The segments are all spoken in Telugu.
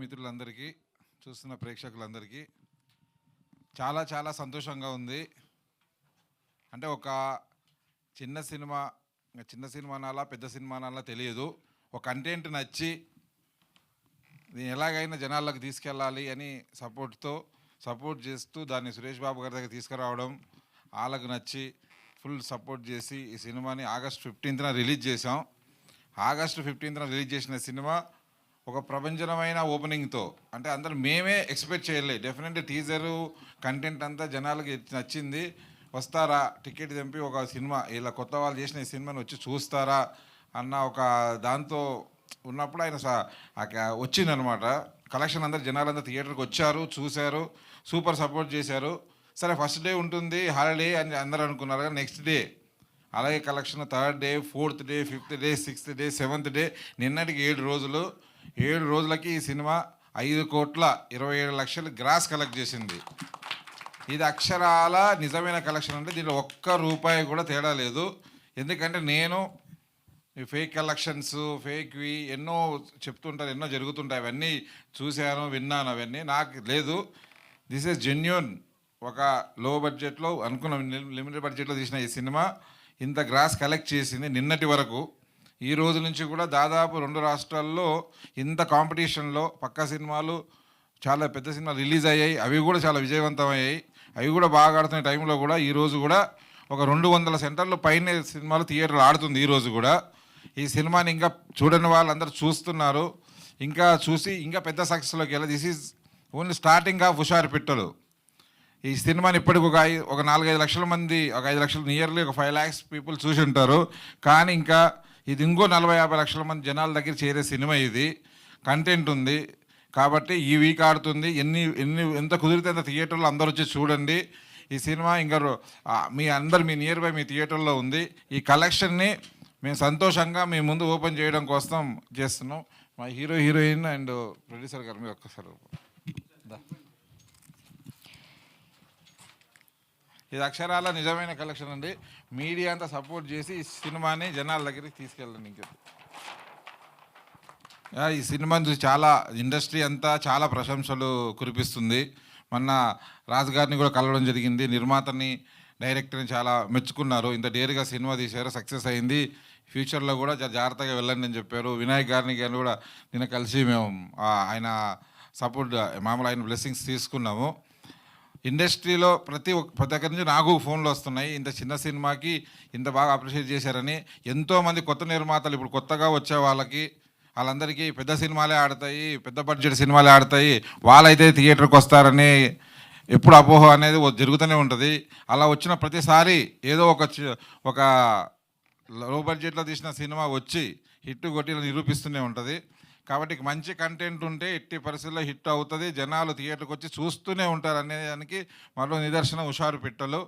మిత్రులందరికీ, చూస్తున్న ప్రేక్షకులందరికీ చాలా చాలా సంతోషంగా ఉంది. అంటే ఒక చిన్న సినిమా నాలా పెద్ద సినిమా నాలా తెలియదు. ఒక కంటెంట్ నచ్చి దీన్ని ఎలాగైనా జనాల్లోకి తీసుకెళ్ళాలి అని సపోర్ట్ చేస్తూ దాన్ని సురేష్ బాబు గారి దగ్గర తీసుకురావడం, వాళ్ళకు నచ్చి ఫుల్ సపోర్ట్ చేసి ఈ సినిమాని ఆగస్ట్ 15న రిలీజ్ చేసాం. ఆగస్టు 15న రిలీజ్ చేసిన సినిమా ఒక ప్రపంచమైన ఓపెనింగ్తో, అంటే అందరూ మేమే ఎక్స్పెక్ట్ చేయలేదు. డెఫినెట్గా టీజరు కంటెంట్ అంతా జనాలకి నచ్చింది. వస్తారా టికెట్ తెంపి ఒక సినిమా ఇలా కొత్త వాళ్ళు చేసిన ఈ సినిమాని వచ్చి చూస్తారా అన్న ఒక దాంతో ఉన్నప్పుడు ఆయన వచ్చిందనమాట. కలెక్షన్ అందరు జనాలందరూ థియేటర్కి వచ్చారు, చూశారు, సూపర్ సపోర్ట్ చేశారు. సరే ఫస్ట్ డే ఉంటుంది హాలిడే అని అందరూ అనుకున్నారు, కానీ నెక్స్ట్ డే అలాగే collection, third day, fourth day, fifth day, sixth day, seventh day, నిన్నటికి 7 రోజులకి ఈ సినిమా 5,27,00,000 గ్రాస్ కలెక్ట్ చేసింది. ఇది అక్షరాల నిజమైన కలెక్షన్. అంటే దీనిలో ఒక్క రూపాయి కూడా తేడా లేదు. ఎందుకంటే నేను ఫేక్ కలెక్షన్స్, ఫేక్వి ఎన్నో చెప్తుంటారు, ఎన్నో జరుగుతుంటాయి, అవన్నీ చూశాను, విన్నాను. అవన్నీ నాకు లేదు. This is genuine. ఒక లో బడ్జెట్లో అనుకున్న లిమిటెడ్ బడ్జెట్లో తీసిన ఈ సినిమా ఇంత గ్రాస్ కలెక్ట్ చేసింది నిన్నటి వరకు. ఈ రోజు నుంచి కూడా దాదాపు 2 రాష్ట్రాల్లో ఇంత కాంపిటీషన్లో పక్కా సినిమాలు, చాలా పెద్ద సినిమాలు రిలీజ్ అయ్యాయి. అవి కూడా చాలా విజయవంతమయ్యాయి. అవి కూడా బాగా ఆడుతున్న టైంలో కూడా ఈరోజు కూడా ఒక 200 సెంటర్లు పైన సినిమాలు థియేటర్లు ఆడుతుంది. ఈరోజు కూడా ఈ సినిమాని ఇంకా చూడని వాళ్ళందరూ చూస్తున్నారు. ఇంకా చూసి ఇంకా పెద్ద సక్సెస్లోకి వెళ్ళి this is only starting of హుషారు పిట్టలు. ఈ సినిమాని ఇప్పటికి ఒక 4-5 లక్షల మంది, ఒక 5 లక్షలు, నియర్లీ ఒక 5 lakhs పీపుల్ చూసి ఉంటారు. కానీ ఇంకా ఇది ఇంకో 40-50 లక్షల మంది జనాల దగ్గర చేరే సినిమా. ఇది కంటెంట్ ఉంది కాబట్టి ఈ వీక్ ఆడుతుంది. ఎంత కుదిరితే అంత థియేటర్లో అందరూ వచ్చి చూడండి ఈ సినిమా. ఇంకా మీ నియర్ బై మీ థియేటర్లో ఉంది. ఈ కలెక్షన్ని మేము సంతోషంగా మీ ముందు ఓపెన్ చేయడం కోసం చేస్తున్నాం. మా హీరోయిన్ అండ్ ప్రొడ్యూసర్ గారు మీరు ఒక్కసారి. ఇది అక్షరాల నిజమైన కలెక్షన్ అండి. మీడియా అంతా సపోర్ట్ చేసి ఈ సినిమాని జనాల దగ్గరికి తీసుకెళ్ళండి. ఇంకా ఈ సినిమాని చూసి చాలా ఇండస్ట్రీ అంతా చాలా ప్రశంసలు కురిపిస్తుంది. మొన్న రాజు గారిని కూడా కలవడం జరిగింది. నిర్మాతని, డైరెక్టర్ని చాలా మెచ్చుకున్నారు. ఇంత డేర్గా సినిమా తీశారు, సక్సెస్ అయింది. ఫ్యూచర్లో కూడా జాగ్రత్తగా వెళ్ళండి అని చెప్పారు. వినాయక్ గారిని కూడా నిన్న కలిసి మేము ఆయన సపోర్ట్ మామూలు ఆయన బ్లెస్సింగ్స్ తీసుకున్నాము. ఇండస్ట్రీలో ప్రతి ఒక్కరి నుంచి నాకు ఫోన్లు వస్తున్నాయి, ఇంత చిన్న సినిమాకి ఇంత బాగా అప్రిషియేట్ చేశారని. ఎంతోమంది కొత్త నిర్మాతలు ఇప్పుడు కొత్తగా వచ్చే వాళ్ళందరికీ పెద్ద సినిమాలే ఆడతాయి, పెద్ద బడ్జెట్ సినిమాలే ఆడతాయి, వాళ్ళైతే థియేటర్కి వస్తారని ఎప్పుడు అపోహ అనేది జరుగుతూనే ఉంటుంది. అలా వచ్చిన ప్రతిసారి ఏదో ఒక లో బడ్జెట్లో తీసిన సినిమా వచ్చి హిట్ కొట్టి నిరూపిస్తూనే ఉంటుంది. కాబట్టి మంచి కంటెంట్ ఉంటే ఎట్టి పరిస్థితుల్లో హిట్ అవుతుంది, జనాలు థియేటర్కి వచ్చి చూస్తూనే ఉంటారు అనేదానికి మరో నిదర్శనం హుషారు పిట్టలు.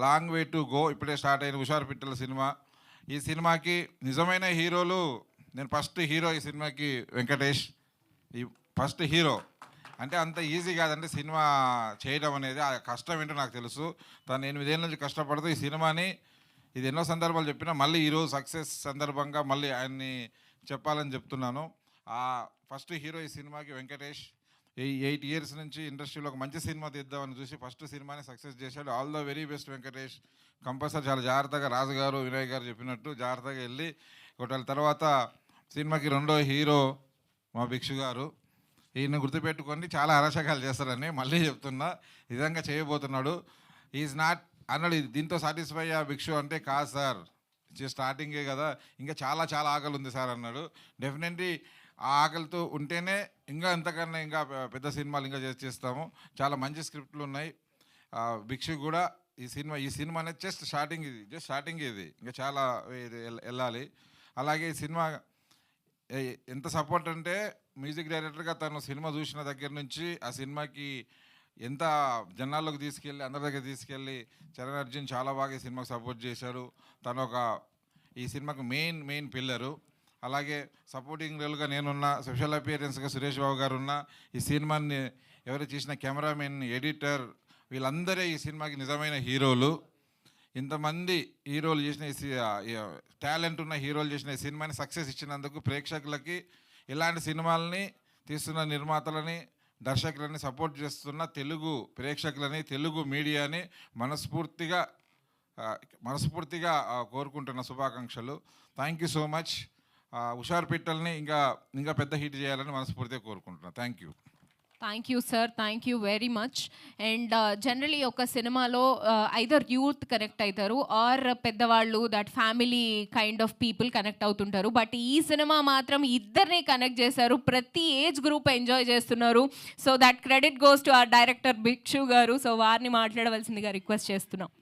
లాంగ్ వే టు గో ఇప్పుడే స్టార్ట్ అయిన హుషారు పిట్టల సినిమా. ఈ సినిమాకి నిజమైన హీరోలు, నేను ఫస్ట్ హీరో ఈ సినిమాకి వెంకటేష్. ఈ ఫస్ట్ హీరో అంటే అంత ఈజీ కాదంటే సినిమా చేయడం అనేది. ఆ కష్టం ఏంటో నాకు తెలుసు. తను 8 ఏళ్ళ నుంచి కష్టపడుతూ ఈ సినిమాని, ఇది ఎన్నో సందర్భాలు చెప్పినా మళ్ళీ ఈరోజు సక్సెస్ సందర్భంగా మళ్ళీ ఆయన్ని చెప్పాలని చెప్తున్నాను. ఫస్ట్ హీరో ఈ సినిమాకి వెంకటేష్. 8 years నుంచి ఇండస్ట్రీలో ఒక మంచి సినిమా తీద్దామని చూసి ఫస్ట్ సినిమాని సక్సెస్ చేశాడు. All the very best Venkatesh. Compulsory చాలా జాగ్రత్తగా రాజు గారు, వినాయక్ గారు చెప్పినట్టు జాగ్రత్తగా వెళ్ళి కొట్టాలి. తర్వాత సినిమాకి రెండో హీరో మా భిక్షు గారు. ఈయన గుర్తుపెట్టుకొని చాలా అరాచకాలు చేస్తారని మళ్ళీ చెప్తున్నా, విధంగా చేయబోతున్నాడు. ఈజ్ నాట్ అన్నాడు దీంతో సాటిస్ఫై ఆ భిక్షు అంటే, కాదు సార్ స్టార్టింగే కదా, ఇంకా చాలా చాలా ఆకలి ఉంది సార్ అన్నాడు. డెఫినెట్లీ ఆ ఆకలితో ఉంటేనే ఇంకా ఎంతకన్నా ఇంకా పెద్ద సినిమాలు ఇంకా చేస్తాము. చాలా మంచి స్క్రిప్ట్లు ఉన్నాయి. భిక్షు కూడా ఈ సినిమా అనేది జస్ట్ స్టార్టింగ్ ఇది ఇంకా చాలా వెళ్ళాలి. అలాగే ఈ సినిమా ఎంత సపోర్ట్ అంటే, మ్యూజిక్ డైరెక్టర్గా తను సినిమా చూసిన దగ్గర నుంచి ఆ సినిమాకి ఎంత జనాల్లోకి తీసుకెళ్ళి, అందరి దగ్గర తీసుకెళ్ళి చరణ్ అర్జున్ చాలా బాగా ఈ సినిమాకి సపోర్ట్ చేశాడు. తను ఈ సినిమాకి మెయిన్ పిల్లరు. అలాగే సపోర్టింగ్ రోల్గా నేనున్నా, స్పెషల్ అపియరెన్స్గా సురేష్ బాబు గారు ఉన్న, ఈ సినిమాని ఎవరు చేసిన కెమెరామెన్, ఎడిటర్, వీళ్ళందరే ఈ సినిమాకి నిజమైన హీరోలు. ఇంతమంది హీరోలు చేసిన టాలెంట్ ఉన్న హీరోలు చేసిన ఈ సినిమాని సక్సెస్ ఇచ్చినందుకు ప్రేక్షకులకి ఇలాంటి సినిమాలని తీస్తున్న నిర్మాతలని, దర్శకులని సపోర్ట్ చేస్తున్న తెలుగు ప్రేక్షకులని, తెలుగు మీడియాని మనస్ఫూర్తిగా కోరుకుంటున్న శుభాకాంక్షలు. Thank you so much. హుషార్ పిట్టల్ని ఇంకా పెద్ద హిట్ చేయాలని మనస్ఫూర్తిగా కోరుకుంటున్నాను. Thank you. Thank you sir, thank you very much. And generally ఒక సినిమాలో ఐదర్ యూత్ కనెక్ట్ అవుతారు ఆర్ పెద్దవాళ్ళు, that family kind of people connect అవుతుంటారు. బట్ ఈ సినిమా మాత్రం ఇద్దరిని కనెక్ట్ చేశారు, ప్రతి ఏజ్ గ్రూప్ ఎంజాయ్ చేస్తున్నారు. So that credit goes to our director Bhikshu గారు. సో వారిని మాట్లాడవలసిందిగా రిక్వెస్ట్ చేస్తున్నాం.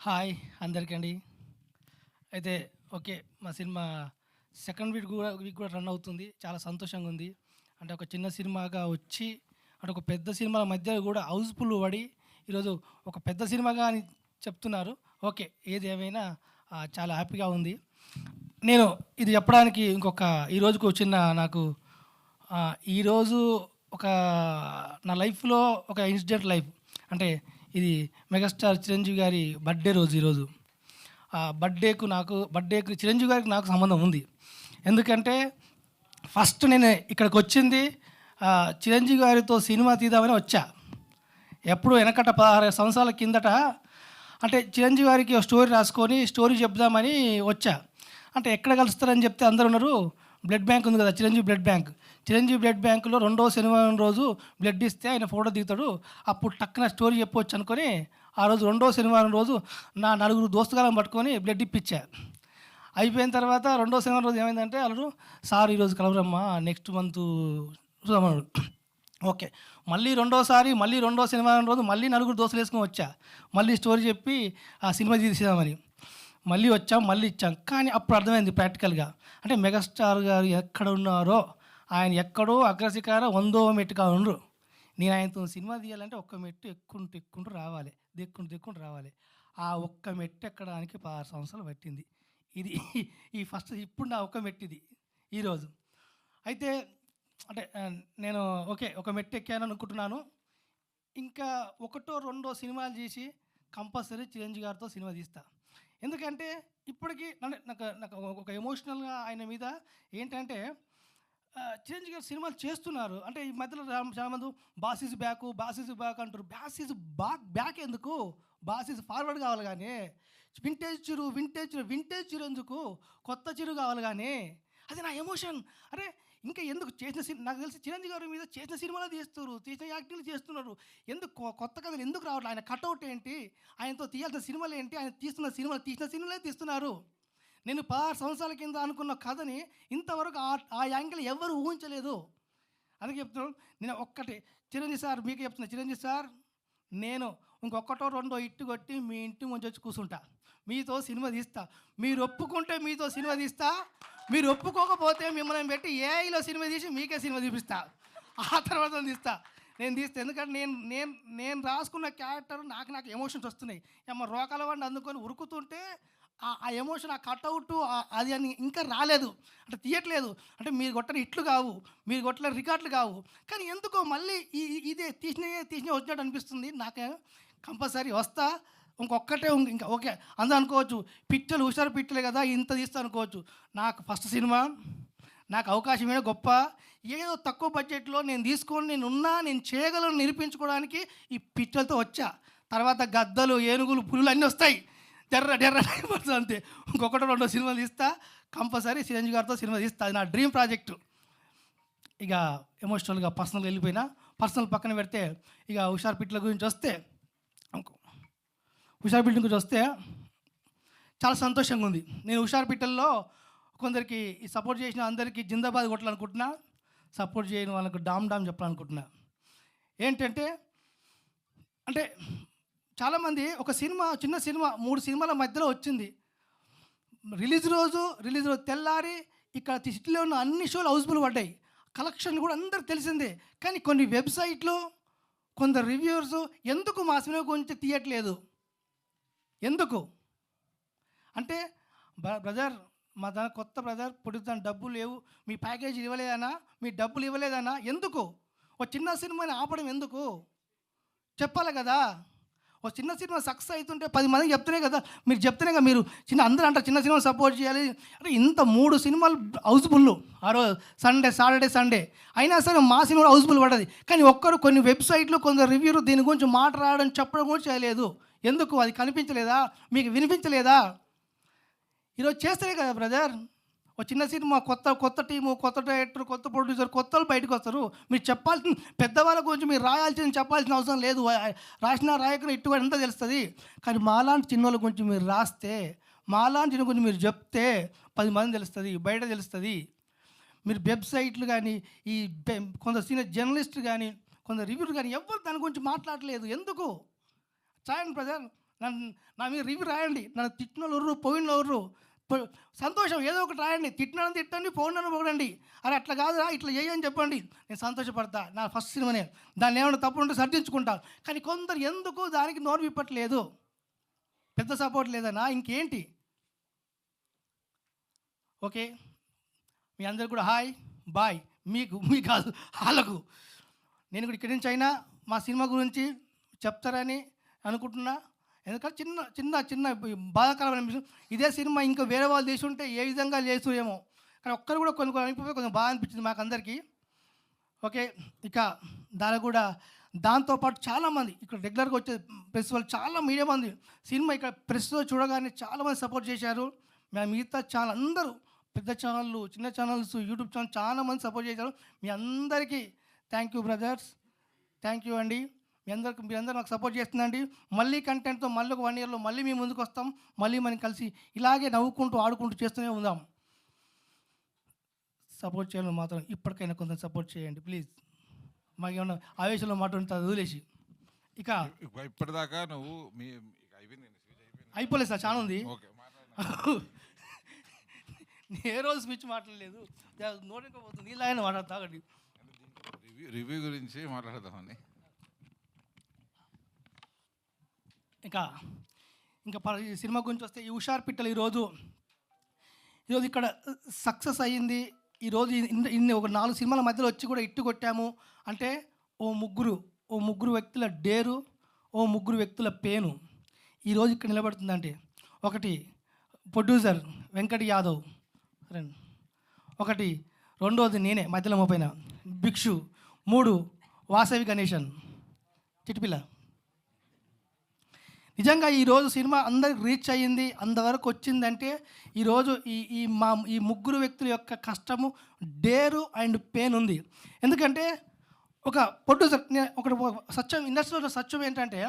హాయ్ అందరికండి. అయితే ఓకే, మా సినిమా సెకండ్ వీక్ కూడా రన్ అవుతుంది. చాలా సంతోషంగా ఉంది. అంటే ఒక చిన్న సినిమాగా వచ్చి అంటే ఒక పెద్ద సినిమాల మధ్య కూడా హౌస్ఫుల్ పడి ఈరోజు ఒక పెద్ద సినిమాగా అని చెప్తున్నారు. ఓకే, ఏది ఏమైనా చాలా హ్యాపీగా ఉంది. నేను ఇది చెప్పడానికి ఈరోజుకు చిన్న నాకు ఈరోజు ఒక నా లైఫ్లో ఒక ఇన్సిడెంట్ లైఫ్. అంటే ఇది మెగాస్టార్ చిరంజీవి గారి బర్త్డే రోజు. ఈరోజు బర్త్డేకు చిరంజీవి గారికి నాకు సంబంధం ఉంది. ఎందుకంటే ఫస్ట్ నేను ఇక్కడికి వచ్చింది చిరంజీవి గారితో సినిమా తీద్దామని వచ్చా. ఎప్పుడు వెనకట 16 సంవత్సరాల కిందట అంటే చిరంజీవి గారికి స్టోరీ రాసుకొని స్టోరీ చెప్దామని వచ్చా. అంటే ఎక్కడ కలుస్తారని చెప్తే అందరూ ఉన్నారు, బ్లడ్ బ్యాంక్ ఉంది కదా, చిరంజీవి బ్లడ్ బ్యాంకులో 2వ శనివారం రోజు బ్లడ్ ఇస్తే ఆయన ఫోటో దిగుతాడు, అప్పుడు టక్కున స్టోరీ చెప్పవచ్చు అనుకొని ఆ రోజు 2వ శనివారం రోజు నా 4 దోస్తుగాలను పట్టుకొని బ్లడ్ ఇప్పించా. అయిపోయిన తర్వాత 2వ శనివారం రోజు ఏమైందంటే వాళ్ళు సార్ ఈరోజు కలవరమ్మా, నెక్స్ట్ మంత్ చూద్దామన్నాడు. ఓకే, మళ్ళీ 2వ శనివారం రోజు మళ్ళీ 4 దోస్తులు వేసుకొని వచ్చా. మళ్ళీ స్టోరీ చెప్పి ఆ సినిమా తీసేదామని మళ్ళీ ఇచ్చాం. కానీ అప్పుడు అర్థమైంది ప్రాక్టికల్గా, అంటే మెగాస్టార్ గారు ఎక్కడ ఉన్నారో ఆయన ఎక్కడో అగ్రశిఖార 100వ మెట్టుగా ఉండరు. నేను ఆయనతో సినిమా తీయాలంటే ఒక్క మెట్టు ఎక్కుంటూ రావాలి, దిక్కుంటూ రావాలి. ఆ ఒక్క మెట్టు ఎక్కడానికి 16 సంవత్సరాలు పట్టింది. ఇది ఈ ఫస్ట్ ఇప్పుడు నా ఒక మెట్టు ఇది ఈరోజు. అయితే అంటే నేను ఓకే ఒక మెట్టు ఎక్కాను అనుకుంటున్నాను. ఇంకా 1, 2 సినిమాలు చేసి కంపల్సరీ చిరంజీవి గారితో సినిమా తీస్తా. ఎందుకంటే ఇప్పటికీ నాకు ఒక ఎమోషనల్గా ఆయన మీద ఏంటంటే చిరంజీవి గారు సినిమాలు చేస్తున్నారు. అంటే ఈ మధ్యలో చాలా మంది బాస్ ఈజ్ బ్యాక్ అంటారు. బ్యాక్ ఎందుకు, బాస్ ఈజ్ ఫార్వర్డ్ కావాలి. కానీ వింటేజ్ చిరు ఎందుకు, కొత్త చిరు కావాలి. కానీ అది నా ఎమోషన్. అరే ఇంకా ఎందుకు నాకు తెలిసి చిరంజీవి గారి మీద చేసిన సినిమాలు తీసిన యాక్టింగ్లు చేస్తున్నారు. ఎందుకు కొత్త కథలు ఎందుకు రావట్లేదు? ఆయన కట్అవుట్ ఏంటి, ఆయనతో తీయాల్సిన సినిమాలు ఏంటి, ఆయన తీసిన సినిమాలే తీస్తున్నారు. నేను 16 సంవత్సరాల కింద అనుకున్న కథని ఇంతవరకు ఆ యాంగిల్ ఎవరు ఊహించలేదు. అందుకే చెప్తున్నాను, నేను ఒక్కటే చిరంజీవి సార్ మీకు చెప్తున్నా, చిరంజీవి సార్ నేను ఇంకొకటో 2 ఇట్టు కొట్టి మీ ఇంటి ముందు వచ్చి కూర్చుంటా, మీతో సినిమా తీస్తా. మీరు ఒప్పుకుంటే మీతో సినిమా తీస్తా, మీరు ఒప్పుకోకపోతే మిమ్మల్ని పెట్టి ఏఐలో సినిమా తీసి మీకే సినిమా చూపిస్తా. ఆ తర్వాత తీస్తా. ఎందుకంటే నేను రాసుకున్న క్యారెక్టర్ నాకు ఎమోషన్స్ వస్తున్నాయి. రోకాల వాడిని అందుకొని ఉరుకుతుంటే ఆ ఎమోషన్, ఆ కట్అవుట్ అది అని ఇంకా రాలేదు, అంటే తీయట్లేదు. అంటే మీరు కొట్టిన హిట్లు కావు, మీరు కొట్టిన రికార్డులు కావు. కానీ ఎందుకో మళ్ళీ ఇదే తీసిన వచ్చినట్టు అనిపిస్తుంది. నాకు కంపల్సరీ వస్తా. ఇంకొక్కటే ఇంకా ఓకే అందరూ అనుకోవచ్చు, హుషారు పిట్టలే కదా ఇంత తీస్తా అనుకోవచ్చు. నాకు ఫస్ట్ సినిమా, నాకు అవకాశమే గొప్ప. ఏదో తక్కువ బడ్జెట్లో నేను చేయగలను నిరూపించుకోవడానికి ఈ పిట్టలతో వచ్చా. తర్వాత గద్దలు, ఏనుగులు, పులులు అన్నీ వస్తాయి. డెర్ర అంతే. ఇంకొకటో 2 సినిమాలు తీస్తా, కంపల్సరీ చిరంజీవి గారితో సినిమా తీస్తా. అది నా డ్రీమ్ ప్రాజెక్టు. ఇక ఎమోషనల్గా పర్సనల్గా వెళ్ళిపోయినా, పర్సనల్ పక్కన పెడితే ఇక హుషార్ పిట్టల గురించి వస్తే చాలా సంతోషంగా ఉంది. నేను హుషార్ పిట్టల్లో కొందరికి సపోర్ట్ చేసిన అందరికీ జిందాబాద్ కొట్టాలనుకుంటున్నా, సపోర్ట్ చేయని వాళ్ళకు డామ్ చెప్పాలనుకుంటున్నా. ఏంటంటే అంటే చాలామంది ఒక సినిమా, చిన్న సినిమా 3 సినిమాల మధ్యలో వచ్చింది. రిలీజ్ రోజు తెల్లారి ఇక్కడ సిటీలో ఉన్న అన్ని షోలు హౌస్ఫుల్ పడ్డాయి. కలెక్షన్ కూడా అందరికి తెలిసిందే. కానీ కొన్ని వెబ్సైట్లు, కొందరు రివ్యూవర్స్ ఎందుకు మా సినిమా గురించి తీయట్లేదు, ఎందుకు అంటే బ్రదర్ మా దాని కొత్త బ్రదర్ పొడుగుతాను డబ్బులు లేవు, మీ ప్యాకేజీ ఇవ్వలేదన్నా, ఎందుకు? ఒక చిన్న సినిమాని ఆపడం ఎందుకు చెప్పాలి కదా. ఒక చిన్న సినిమా సక్సెస్ అవుతుంటే 10 మందికి చెప్తేనే కదా, మీరు చెప్తేనే కదా, మీరు అందరూ అంటారు చిన్న సినిమా సపోర్ట్ చేయాలి అంటే. ఇంత 3 సినిమాలు హౌస్ఫుల్ ఆ రోజు సాటర్డే సండే అయినా సరే మా సినిమా హౌస్ఫుల్ పడ్డది. కానీ ఒక్కరు కొన్ని వెబ్సైట్లు కొందరు రివ్యూలు దీని గురించి మాట్లాడడం చెప్పడం కూడా చేయలేదు. ఎందుకు? అది కనిపించలేదా? మీకు వినిపించలేదా? ఈరోజు చేస్తేనే కదా బ్రదర్. ఒక చిన్న సినిమా కొత్త టీము, కొత్త డైరెక్టర్, కొత్త ప్రొడ్యూసర్, కొత్త వాళ్ళు బయటకు వస్తారు. మీరు చెప్పాల్సిన పెద్దవాళ్ళ గురించి మీరు చెప్పాల్సిన అవసరం లేదు. రాసినా రాయకుండా ఇటు అంతా తెలుస్తుంది. కానీ మాలాంటి చిన్నోళ్ళ గురించి మీరు రాస్తే, మాలాంటి చిన్న గురించి మీరు చెప్తే 10 మంది తెలుస్తుంది, బయట తెలుస్తుంది. మీరు వెబ్సైట్లు కానీ, ఈ కొందరు సీనియర్ జర్నలిస్టులు కానీ, కొందరు రివ్యూలు కానీ ఎవరు దాని గురించి మాట్లాడలేదు. ఎందుకు? చాయండి బ్రదర్, నా మీద రివ్యూ రాయండి. నన్ను తిట్టిన వాళ్ళు పోయిన వాళ్ళు సంతోషం, ఏదో ఒకటి రాయండి. తిట్టినని తిట్టండి, పోయినని పొగడండి. అరే అట్లా కాదురా, ఇట్లా చేయని చెప్పండి, నేను సంతోషపడతా. నా ఫస్ట్ సినిమానే, దాన్ని ఏమైనా తప్పు ఉంటే సర్దించుకుంటాను. కానీ కొందరు ఎందుకు దానికి నోరు విప్పట్లేదు? పెద్ద సపోర్ట్ లేదనా ఇంకేంటి? ఓకే, మీ అందరికి కూడా హాయ్ బాయ్. మీకు కాదు, వాళ్ళకు. నేను కూడా ఇక్కడి నుంచి అయినా మా సినిమా గురించి చెప్తారని అనుకుంటున్నా. ఎందుకంటే చిన్న బాధాకరమైన అనిపిస్తుంది. ఇదే సినిమా ఇంకా వేరే వాళ్ళు చేసి ఉంటే ఏ విధంగా చేస్తురేమో. కానీ ఒక్కరు కూడా కొన్ని అనిపిస్తే కొంచెం బాగా అనిపించింది మాకు అందరికీ. ఓకే, ఇక దాంతోపాటు చాలామంది ఇక్కడ రెగ్యులర్గా వచ్చే ప్రెస్ వాళ్ళు, చాలా మీడియా మంది సినిమా ఇక్కడ ప్రెస్లో చూడగానే చాలామంది సపోర్ట్ చేశారు. మేము మిగతా ఛానల్ అందరూ, పెద్ద ఛానళ్ళు, చిన్న ఛానల్స్, యూట్యూబ్ ఛానల్ చాలామంది సపోర్ట్ చేశారు. మీ అందరికీ thank you brothers, thank you అండి. మీరందరూ నాకు సపోర్ట్ చేస్తుందండి. మళ్ళీ కంటెంట్తో మళ్ళీ ఒక 1 ఇయర్లో మళ్ళీ మేము ముందుకు వస్తాం. మళ్ళీ మనం కలిసి ఇలాగే నవ్వుకుంటూ ఆడుకుంటూ చేస్తూనే ఉందాం. సపోర్ట్ చేయాలని మాత్రం ఇప్పటికైనా కొంచెం సపోర్ట్ చేయండి ప్లీజ్. మాకు ఏమన్నా ఆవేశంలో మాట ఉంటుంది వదిలేసి. ఇక ఇప్పటిదాకా నువ్వు అయిపోలేదు సార్, చాలా ఉంది. ఏ రోజు స్పీచ్ మాట్లాడలేదు, నోటిపోతుంది. ఇలాగైనా మాట్లాడతాగండి. రివ్యూ గురించి మాట్లాడదామని. ఇంకా ఈ సినిమా గురించి వస్తే, ఈ హుషార్ పిట్టలు ఈరోజు ఇక్కడ సక్సెస్ అయ్యింది. ఈరోజు ఇన్ని ఒక 4 సినిమాల మధ్యలో వచ్చి కూడా ఇట్టు కొట్టాము అంటే ఓ ముగ్గురు వ్యక్తుల డేరు, ఓ ముగ్గురు వ్యక్తుల పేను ఈరోజు ఇక్కడ నిలబడుతుందంటే, ఒకటి ప్రొడ్యూసర్ వెంకట్ యాదవ్, ఒకటి రెండోది నేనే మధ్యలో మోపైన భిక్షు, 3 వాసవి గణేశన్ చిట్పిల్ల. నిజంగా ఈరోజు సినిమా అందరికి రీచ్ అయ్యింది, అంతవరకు వచ్చిందంటే ఈరోజు ఈ ముగ్గురు వ్యక్తుల యొక్క కష్టము, డేరు అండ్ పెయిన్ ఉంది. ఎందుకంటే ఒక ప్రొడ్యూసర్, ఒకటి సత్యం, ఇండస్ట్రీలో సత్యం ఏంటంటే,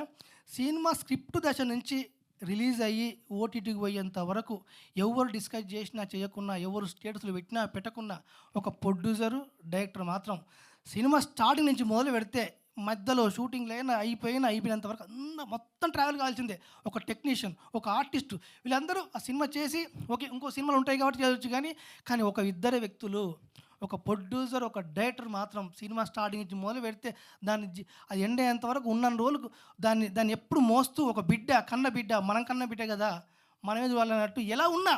సినిమా స్క్రిప్ట్ దశ నుంచి రిలీజ్ అయ్యి ఓటీటీకి పోయేంత వరకు ఎవరు డిస్కస్ చేసినా చేయకున్నా, ఎవరు స్టేటస్లు పెట్టినా పెట్టకున్నా, ఒక ప్రొడ్యూసరు డైరెక్టర్ మాత్రం సినిమా స్టార్టింగ్ నుంచి మొదలు పెడితే మధ్యలో షూటింగ్లో అయిపోయినంత వరకు మొత్తం ట్రావెల్ కావాల్సిందే. ఒక టెక్నీషియన్, ఒక ఆర్టిస్టు, వీళ్ళందరూ ఆ సినిమా చేసి ఓకే ఇంకో సినిమాలు ఉంటాయి కాబట్టి చేయవచ్చు. కానీ ఒక ఇద్దరు వ్యక్తులు, ఒక ప్రొడ్యూసర్, ఒక డైరెక్టర్ మాత్రం సినిమా స్టార్టింగ్ నుంచి మొదలు పెడితే అది ఎండ్ అయ్యేంత వరకు ఉన్న రోజులకు దాన్ని ఎప్పుడు మోస్తూ, ఒక కన్న బిడ్డ, మనం కన్న బిడ్డ కదా, మనమేది వాళ్ళన్నట్టు ఎలా ఉన్నా.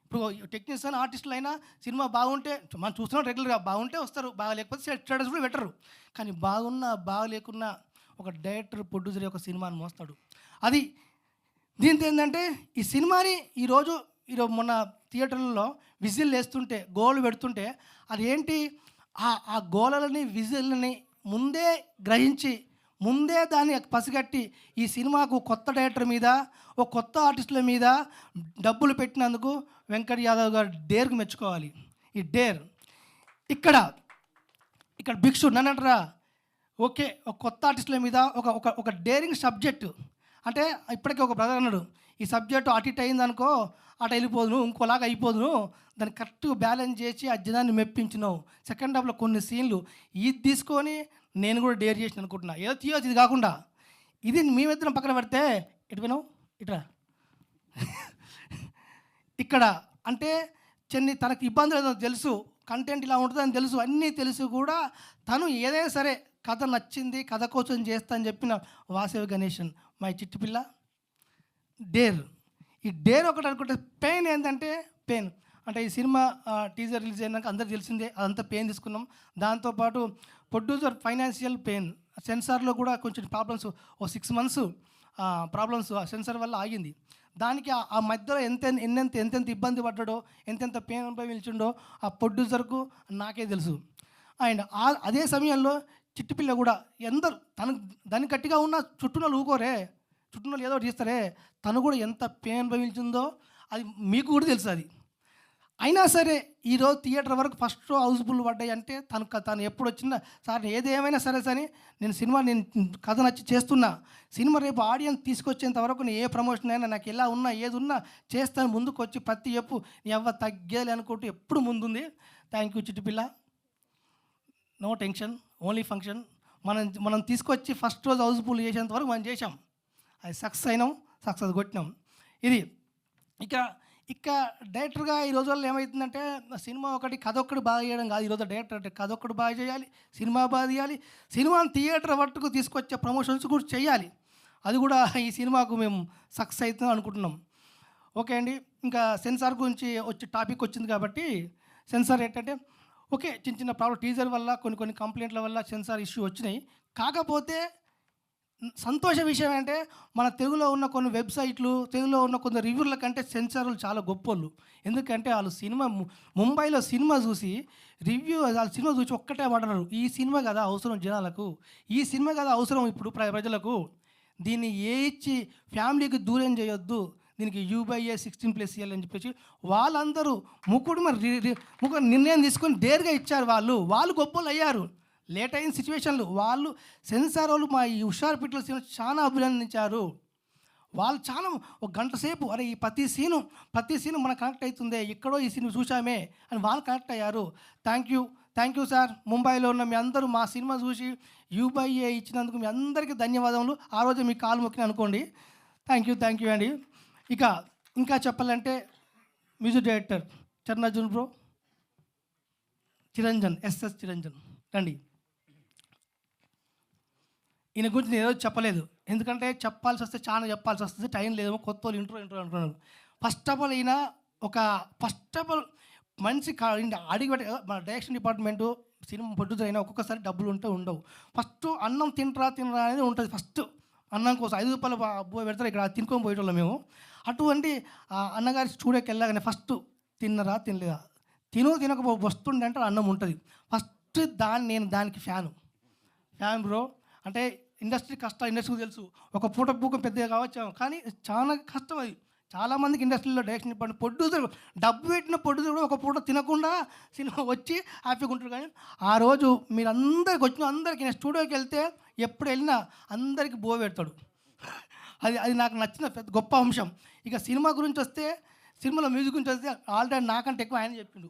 ఇప్పుడు టెక్నీషియన్, ఆర్టిస్టులు అయినా సినిమా బాగుంటే మనం చూస్తున్నాం, రెగ్యులర్గా బాగుంటే వస్తారు, బాగాలేకపోతే స్టేటస్ కూడా పెట్టరు. కానీ బాగలేకున్నా ఒక డైరెక్టర్, ప్రొడ్యూసర్ యొక్క సినిమాని మోస్తాడు. అది దీంతో ఏంటంటే, ఈ సినిమాని ఈరోజు మొన్న థియేటర్లలో విజిల్ వేస్తుంటే, గోళ్ళు పెడుతుంటే, అది ఏంటి, ఆ గోళలని విజిల్ని ముందే గ్రహించి, ముందే దాన్ని పసిగట్టి, ఈ సినిమాకు కొత్త డైరెక్టర్ మీద, ఒక కొత్త ఆర్టిస్టుల మీద డబ్బులు పెట్టినందుకు వెంకట్ యాదవ్ గారు డేర్కు మెచ్చుకోవాలి. ఈ డేర్ ఇక్కడ భిక్షు నన్నంటారా, ఓకే ఒక కొత్త ఆర్టిస్టుల మీద ఒక డేరింగ్ సబ్జెక్టు అంటే, ఇప్పటికే ఒక బ్రదర్ అన్నాడు, ఈ సబ్జెక్టు అటు ఇటు అయిందనుకో, అటు వెళ్ళిపోదును, ఇంకోలాగా అయిపోదును, దాన్ని కరెక్ట్గా బ్యాలెన్స్ చేసి ఆ జనాన్ని మెప్పించినావు. సెకండ్ హాఫ్లో కొన్ని సీన్లు ఇది తీసుకొని నేను కూడా డేర్ చేసిన అనుకుంటున్నా. ఏదో తీయొచ్చు, ఇది కాకుండా ఇది మేమిద్దరం పక్కన పెడితే ఎటు పోయినావు, ఇట్రా ఇక్కడ అంటే తనకు ఇబ్బందులు ఏదో తెలుసు, కంటెంట్ ఇలా ఉంటుందని తెలుసు, అన్నీ తెలుసు కూడా తను ఏదైనా సరే కథ నచ్చింది, కథ కోసం చేస్తా అని చెప్పిన వాసవి గణేశన్, మా చిట్టుపిల్ల డేర్. ఈ డేర్ ఒకటి అనుకుంటే, పెయిన్ ఏంటంటే పెయిన్ అంటే, ఈ సినిమా టీజర్ రిలీజ్ అయినాక అందరికి తెలిసిందే, అదంతా పెయిన్ తీసుకున్నాం. దాంతోపాటు ప్రొడ్యూసర్ ఫైనాన్షియల్ పెయిన్, సెన్సార్లో కూడా కొంచెం ప్రాబ్లమ్స్, 6 months ప్రాబ్లమ్స్ సెన్సార్ వల్ల ఆగింది. దానికి ఆ మధ్యలో ఎంతెంత ఇబ్బంది పడ్డాడో, ఎంతెంత పెయిన్ అనుభవించిండో ఆ ప్రొడ్యూసర్కు నాకే తెలుసు. అండ్ అదే సమయంలో చిట్టుపిల్ల కూడా ఎందరు దానికి గట్టిగా ఉన్న చుట్టూనోళ్ళు ఊకోరే, చుట్టూనోళ్ళు ఏదో ఒకటి చేస్తారే, తను కూడా ఎంత పెయిన్ అనుభవించిందో అది మీకు కూడా తెలుసు. అది అయినా సరే ఈరోజు థియేటర్ వరకు ఫస్ట్ షో హౌస్ఫుల్ పడ్డాయి అంటే తను ఎప్పుడు వచ్చినా సార్ ఏది ఏమైనా సరే సరే నేను కథ నచ్చి చేస్తున్నా, సినిమా రేపు ఆడియన్స్ తీసుకొచ్చేంత వరకు నేను ఏ ప్రమోషన్ అయినా నాకు ఎలా ఉన్నా ఏది ఉన్నా చేస్తాను, ముందుకు వచ్చి ప్రతి ఎప్పు ఎవ్వ తగ్గేది అనుకుంటూ ఎప్పుడు ముందుంది. థ్యాంక్ యూ చిట్టుపిల్ల. No tension, only function. మనం తీసుకొచ్చి ఫస్ట్ రోజు హౌస్ఫుల్ చేసేంత వరకు మనం చేసాం, అది సక్సెస్ అయినాం, సక్సెస్ కొట్టినాం. ఇది ఇక డైరెక్టర్గా ఈ రోజుల్లో ఏమవుతుందంటే సినిమా ఒకటి కథ ఒక్కటి బాగా చేయడం కాదు. ఈరోజు డైరెక్టర్ అంటే కథ ఒక్కటి బాగా చేయాలి, సినిమా బాగా తీయాలి, సినిమాని థియేటర్ వరకు తీసుకొచ్చే ప్రమోషన్స్ కూడా చేయాలి. అది కూడా ఈ సినిమాకు మేము సక్సెస్ అవుతుందని అనుకుంటున్నాం. ఓకే అండి. ఇంకా సెన్సార్ గురించి టాపిక్ వచ్చింది కాబట్టి సెన్సార్ ఏంటంటే ఓకే చిన్న చిన్న ప్రాబ్లం టీజర్ వల్ల కొన్ని కంప్లైంట్ల వల్ల సెన్సార్ ఇష్యూ వచ్చినాయి. కాకపోతే సంతోష విషయం అంటే మన తెలుగులో ఉన్న కొన్ని వెబ్సైట్లు, తెలుగులో ఉన్న కొన్ని రివ్యూల కంటే సెన్సార్లు చాలా గొప్పోళ్ళు. ఎందుకంటే వాళ్ళు ముంబైలో సినిమా చూసి వాళ్ళ సినిమా చూసి ఒక్కటే మాట్లాడరు, ఈ సినిమా కదా అవసరం జనాలకు, ఈ సినిమా కదా అవసరం ఇప్పుడు ప్రజలకు, దీన్ని ఇచ్చి ఫ్యామిలీకి దూరం చేయొద్దు, దీనికి U/A 16+ ఇవ్వాలని చెప్పేసి వాళ్ళందరూ ముగ్గురు నిర్ణయం తీసుకొని డేర్గా ఇచ్చారు. వాళ్ళు గొప్పలు అయ్యారు. లేట్ అయిన సిచ్యువేషన్లు వాళ్ళు సెన్సార్ వాళ్ళు మా ఈ హుషారుపేటలో సినిమా చాలా అభినందించారు. వాళ్ళు చాలా ఒక గంట సేపు అరే ఈ ప్రతి సీను మనకు కనెక్ట్ అవుతుంది, ఎక్కడో ఈ సినిమా చూసామే అని వాళ్ళు కనెక్ట్ అయ్యారు. Thank you sir. ముంబైలో ఉన్న మీ అందరూ మా సినిమా చూసి U/A ఇచ్చినందుకు మీ అందరికీ ధన్యవాదములు. ఆ రోజు మీ కాలు మొక్కిన అనుకోండి. థ్యాంక్ యూ అండి. ఇంకా చెప్పాలంటే music director Charanarjun bro, Chiranjan, SS Chiranjan రండి. ఈయన గురించి నేను ఏదో చెప్పలేదు, ఎందుకంటే చెప్పాల్సి వస్తే చాలా చెప్పాల్సి వస్తుంది, టైం లేదేమో, కొత్త వాళ్ళు ఇంట్రో అంటున్నాను. ఫస్ట్ ఆఫ్ ఆల్ మనిషి అడిగి మన డైరెక్షన్ డిపార్ట్మెంటు సినిమా ప్రొడ్యూసర్ అయినా ఒక్కొక్కసారి డబ్బులు ఉండవు. ఫస్ట్ అన్నం తినరా అనేది ఉంటుంది. ఫస్ట్ అన్నం కోసం 5 రూపాయలు పెడతారు, ఇక్కడ తినుకొని పోయేటోళ్ళం మేము. అటువంటి అన్నగారి స్టూడియోకి వెళ్ళగానే ఫస్ట్ తిన్నరా తినలేదా, తినకపో వస్తుండే అంటే అన్నం ఉంటుంది ఫస్ట్. నేను దానికి ఫ్యాన్ బ్రో. అంటే ఇండస్ట్రీకి తెలుసు, ఒక పూట పూక పెద్దగా కావచ్చు, కానీ చాలా కష్టం అది. చాలామందికి ఇండస్ట్రీలో డైరెక్షన్ డిపార్ట్మెంట్ ప్రొడ్యూసర్ డబ్బు పెట్టిన ప్రొడ్యూసర్ కూడా ఒక పూట తినకుండా సినిమా వచ్చి హ్యాపీగా ఉంటారు. కానీ ఆ రోజు మీరు అందరికి నేను స్టూడియోకి వెళ్తే ఎప్పుడు వెళ్ళినా అందరికీ బో పెడతాడు. అది నాకు నచ్చిన పెద్ద గొప్ప అంశం. ఇక సినిమా గురించి వస్తే, సినిమాలో మ్యూజిక్ గురించి వస్తే ఆల్రెడీ నాకంటే ఎక్కువ ఆయన చెప్పిండు,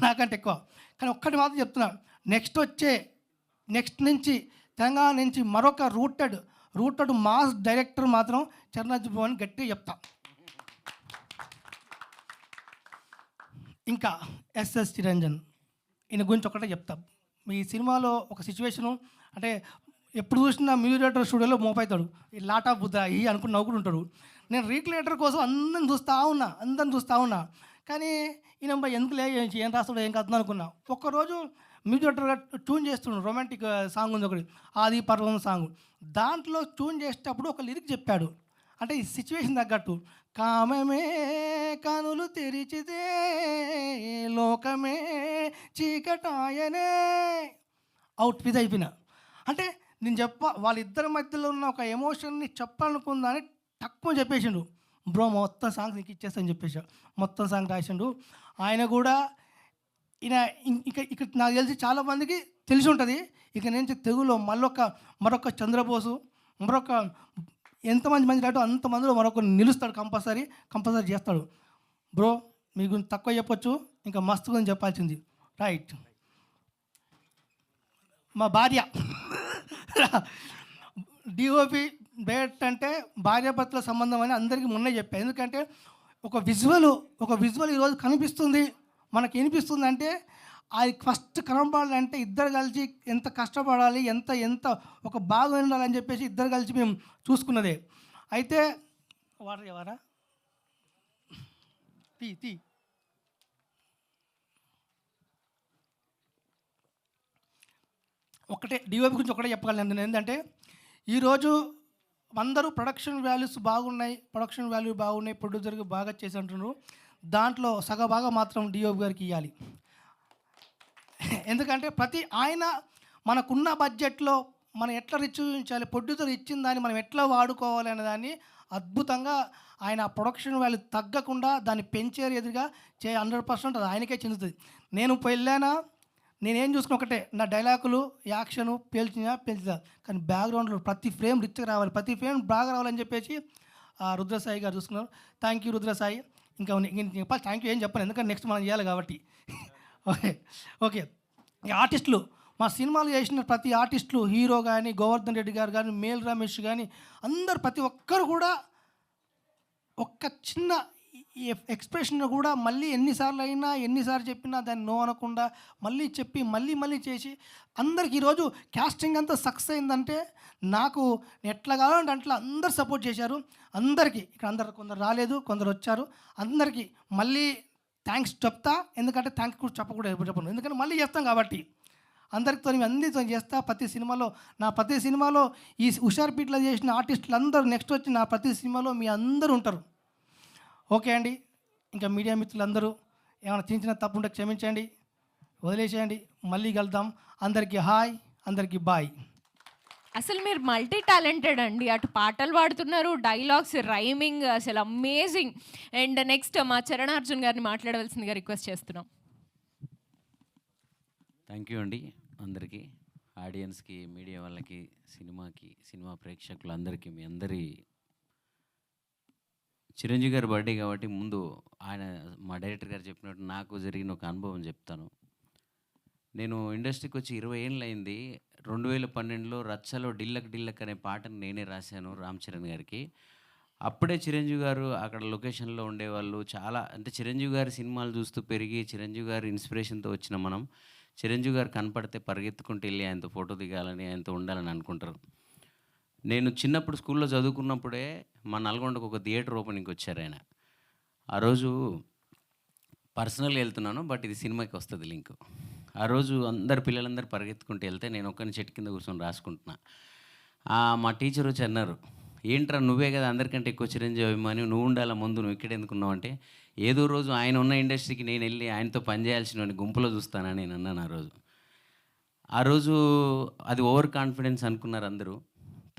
నాకంటే ఎక్కువ. కానీ ఒక్కటి మాత్రం చెప్తున్నా, నెక్స్ట్ నుంచి తెలంగాణ నుంచి మరొక రూటెడ్ మాస్ డైరెక్టర్ మాత్రం చరణార్జున్ బ్రో అని గట్టిగా చెప్తా. ఇంకా SS చిరంజన్, ఈయన గురించి ఒకటే చెప్తా. ఈ సినిమాలో ఒక సిచ్యువేషను అంటే ఎప్పుడు చూసినా మ్యూజిక్ డైరెక్టర్ స్టూడియోలో మోపవుతాడు, ఈ లాటా బుద్ధ ఈ అనుకుని నవ్వుకుంటుంటాడు. నేను రీక్రియేటర్ కోసం అందరిని చూస్తూ ఉన్నా. కానీ ఈయన ఎందుకులే ఏం రాస్తాడో ఏం కాదు అనుకున్నా. ఒక్కరోజు మ్యూజిక్ డైరెక్టర్గా ట్యూన్ చేస్తున్నాడు, రొమాంటిక్ సాంగ్ ఉంది ఒకటి, ఆది పర్వం సాంగ్. దాంట్లో ట్యూన్ చేసేటప్పుడు ఒక లిరిక్ చెప్పాడు, అంటే ఈ సిచ్యువేషన్ తగ్గట్టు, కామమే కనులు తెరిచితే లోకమే చీకటాయనే అవుట్ విజ్ అయిపోయినా. అంటే నేను వాళ్ళిద్దరి మధ్యలో ఉన్న ఒక ఎమోషన్ని చెప్పాలనుకుందని తక్కువ చెప్పేసిండు. బ్రో మొత్తం సాంగ్స్ నీకు ఇచ్చేస్తాను చెప్పేసి మొత్తం సాంగ్ రాసిండు. ఆయన కూడా ఇక్కడ నాకు తెలిసి చాలామందికి తెలిసి ఉంటుంది. ఇక నుంచి తెలుగులో మరొక చంద్రబోసు, మరొక ఎంతమంది రాటో అంతమందిలో మరొక నిలుస్తాడు, కంపల్సరీ చేస్తాడు. బ్రో మీ గురించి తక్కువ చెప్పొచ్చు, ఇంకా మస్తు గురించి చెప్పాల్సింది. రైట్. మా భార్య DOP డైరెక్ట్ అంటే భార్యాభర్తల సంబంధం అని అందరికీ మొన్నే చెప్పాను. ఎందుకంటే ఒక విజువల్ ఈరోజు కనిపిస్తుంది, మనకి వినిపిస్తుంది అంటే అది ఫస్ట్ కనపడాలంటే ఇద్దరు కలిసి ఎంత కష్టపడాలి, ఎంత ఒక బాగా ఉండాలని చెప్పేసి ఇద్దరు కలిసి మేము చూసుకున్నదే. అయితే వారా తీ ఒకటే DOP గురించి ఒకటే చెప్పగలను. ఏంటంటే ఈరోజు అందరూ ప్రొడక్షన్ వాల్యూస్ బాగున్నాయి, ప్రొడక్షన్ వాల్యూ బాగున్నాయి, ప్రొడ్యూసర్కి బాగా చేసి అంటున్నారు. దాంట్లో సగభాగం మాత్రం డిఓపి గారికి ఇవ్వాలి. ఎందుకంటే ఆయన మనకున్న బడ్జెట్లో మనం ఎట్లా రిచ్ చూపించాలి, ప్రొడ్యూసర్ ఇచ్చిన దాన్ని మనం ఎట్లా వాడుకోవాలి అనే దాన్ని అద్భుతంగా ఆయన ప్రొడక్షన్ వాల్యూ తగ్గకుండా దాన్ని పెంచేరు ఎదురుగా 100% అది ఆయనకే చెందుతుంది. నేను వెళ్ళానా, నేనేం చూసుకున్న ఒకటే, నా డైలాగులు యాక్షను పెంచుతా, కానీ బ్యాక్గ్రౌండ్లో ప్రతి ఫ్రేమ్ రిచ్గా రావాలి, ప్రతి ఫ్రేమ్ బాగా రావాలని చెప్పేసి రుద్రసాయి గారు చూసుకున్నారు. Thank you Rudrasai. ఇంకా చెప్పాలి థ్యాంక్ యూ ఏం చెప్పను, ఎందుకంటే నెక్స్ట్ మనం చేయాలి కాబట్టి. ఓకే ఆర్టిస్టులు, మా సినిమాలు చేసిన ప్రతి ఆర్టిస్టులు, హీరో కానీ, గోవర్ధన్ రెడ్డి గారు కానీ, మేల్ రమేష్ కానీ, అందరు ప్రతి ఒక్కరు కూడా ఒక్క చిన్న ఎక్స్ప్రెషన్ కూడా మళ్ళీ ఎన్నిసార్లు చెప్పినా దాన్ని నో అనకుండా మళ్ళీ చెప్పి మళ్ళీ చేసి అందరికి ఈరోజు క్యాస్టింగ్ అంతా సక్సెస్ అయిందంటే నాకు ఎట్లా కావాలంటే అట్లా అందరు సపోర్ట్ చేశారు. అందరికీ ఇక్కడ కొందరు రాలేదు, కొందరు వచ్చారు, అందరికీ మళ్ళీ థ్యాంక్స్ చెప్తా. ఎందుకంటే థ్యాంక్స్ కూడా చెప్పను, ఎందుకంటే మళ్ళీ చేస్తాం కాబట్టి అందరితో చేస్తా. ప్రతి సినిమాలో ఈ హుషార్పీట్లో చేసిన ఆర్టిస్టులు అందరూ నెక్స్ట్ వచ్చి నా ప్రతి సినిమాలో మీ అందరూ ఉంటారు. ఓకే అండి. ఇంకా మీడియా మిత్రులందరూ ఏమైనా చిన్న తప్పు ఉంటే క్షమించండి, వదిలేసేయండి. మళ్ళీ కలుద్దాం. అందరికీ హాయ్, అందరికీ బాయ్. అసలు మీరు మల్టీ టాలెంటెడ్ అండి. అటు పాటలు పాడుతున్నారు, డైలాగ్స్, రైమింగ్, అసలు అమేజింగ్. అండ్ నెక్స్ట్ మా చరణార్జున్ గారిని మాట్లాడవలసిందిగా రిక్వెస్ట్ చేస్తున్నాం. థ్యాంక్ యూ అండి అందరికీ, ఆడియన్స్కి, మీడియా వాళ్ళకి, సినిమా ప్రేక్షకులందరికీ. మీ అందరి చిరంజీవి గారి బర్త్డే కాబట్టి ముందు మా డైరెక్టర్ గారు చెప్పినట్టు నాకు జరిగిన ఒక అనుభవం చెప్తాను. నేను ఇండస్ట్రీకి వచ్చి 20 ఏళ్ళు అయింది. 2012లో రచ్చలో డిల్లక్ అనే పాటను నేనే రాశాను రామ్ చరణ్ గారికి. అప్పుడే చిరంజీవి గారు అక్కడ లొకేషన్లో ఉండేవాళ్ళు. చాలా అంటే చిరంజీవి గారి సినిమాలు చూస్తూ పెరిగి, చిరంజీవి గారి ఇన్స్పిరేషన్తో వచ్చిన మనం, చిరంజీవి గారు కనపడితే పరిగెత్తుకుంటూ వెళ్ళి ఆయనతో ఫోటో దిగాలని, ఆయనతో ఉండాలని అనుకుంటారు. నేను చిన్నప్పుడు స్కూల్లో చదువుకున్నప్పుడే మా నల్గొండకు ఒక థియేటర్ ఓపెనింగ్కి వచ్చారు ఆయన. ఆ రోజు పర్సనల్గా వెళ్తున్నాను, బట్ ఇది సినిమాకి వస్తుంది లింక్. ఆ రోజు పిల్లలందరూ పరిగెత్తుకుంటూ వెళ్తే నేను ఒక్కని చెట్టు కింద కూర్చొని రాసుకుంటున్నా. మా టీచర్ వచ్చి అన్నారు, ఏంట్రా నువ్వే కదా అందరికంటే ఎక్కువ చిరంజీవి అభిమాని, నువ్వు ఉండాల ముందు, నువ్వు ఇక్కడ ఎందుకున్నావు అంటే, ఏదో రోజు ఆయన ఉన్న ఇండస్ట్రీకి నేను వెళ్ళి ఆయనతో పనిచేయాల్సిన గుంపులో చూస్తానని నేను అన్నాను. ఆ రోజు అది ఓవర్ కాన్ఫిడెన్స్ అనుకున్నారు అందరూ.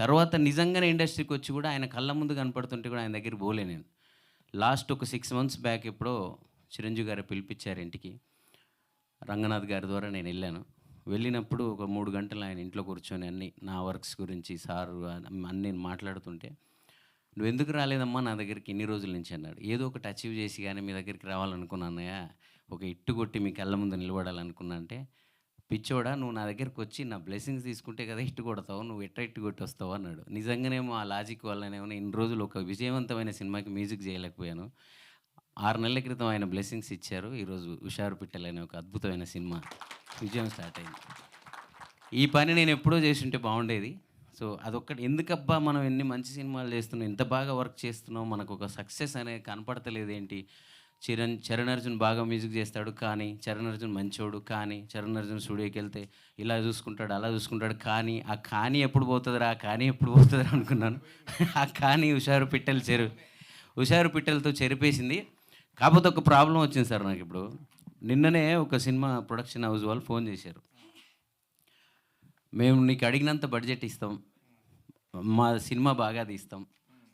తర్వాత నిజంగానే ఇండస్ట్రీకి వచ్చి కూడా ఆయన కళ్ళ ముందు కనపడుతుంటే కూడా ఆయన దగ్గరికి పోలే నేను. లాస్ట్ ఒక 6 months బ్యాక్ ఎప్పుడో చిరంజీవి గారు పిలిపించారు ఇంటికి, రంగనాథ్ గారి ద్వారా నేను వెళ్ళాను. వెళ్ళినప్పుడు ఒక 3 గంటలు ఆయన ఇంట్లో కూర్చొని అన్నీ నా వర్క్స్ గురించి సారు అన్నీ మాట్లాడుతుంటే, నువ్వు ఎందుకు రాలేదమ్మా నా దగ్గరికి ఇన్ని రోజుల నుంచి అన్నాడు. ఏదో ఒకటి అచీవ్ చేసి కానీ మీ దగ్గరికి రావాలనుకున్నానయ్య, ఒక ఇట్టు కొట్టి మీ కళ్ళ ముందు నిలబడాలనుకున్నా అంటే, పిచ్చోడా నువ్వు నా దగ్గరికి వచ్చి నా బ్లెస్సింగ్స్ తీసుకుంటే కదా ఇట్టు కొడతావు, నువ్వు ఇట్టు కొట్టి వస్తావు అన్నాడు. నిజంగానేమో ఆ లాజిక్ వల్లనేమో ఇన్ని రోజులు ఒక విజయవంతమైన సినిమాకి మ్యూజిక్ చేయలేకపోయాను. 6 నెలల క్రితం ఆయన బ్లెస్సింగ్స్ ఇచ్చారు. ఈరోజు హుషారు పిట్టలు అనే ఒక అద్భుతమైన సినిమా విజయం స్టార్ట్ అయింది. ఈ పని నేను ఎప్పుడో చేసి ఉంటే బాగుండేది. సో అదొక్కటి, ఎందుకబ్బా మనం ఎన్ని మంచి సినిమాలు చేస్తున్నాం, ఎంత బాగా వర్క్ చేస్తున్నాం, మనకు ఒక సక్సెస్ అనేది కనపడతలేదు ఏంటి. చరణ్ అర్జున్ బాగా మ్యూజిక్ చేస్తాడు కానీ, చరణ్ అర్జున్ మంచోడు కానీ, చరణ్ అర్జున్ స్టూడియోకి వెళ్తే ఇలా చూసుకుంటాడు అలా చూసుకుంటాడు కానీ, ఆ కానీ ఎప్పుడు పోతుందిరా అనుకున్నాను. ఆ కానీ హుషారు పిట్టలతో చెరిపేసింది. కాకపోతే ఒక ప్రాబ్లం వచ్చింది సార్ నాకు ఇప్పుడు. నిన్ననే ఒక సినిమా ప్రొడక్షన్ హౌస్ వాళ్ళు ఫోన్ చేశారు, మేము నీకు అడిగినంత బడ్జెట్ ఇస్తాం, మా సినిమా బాగా తీస్తాం,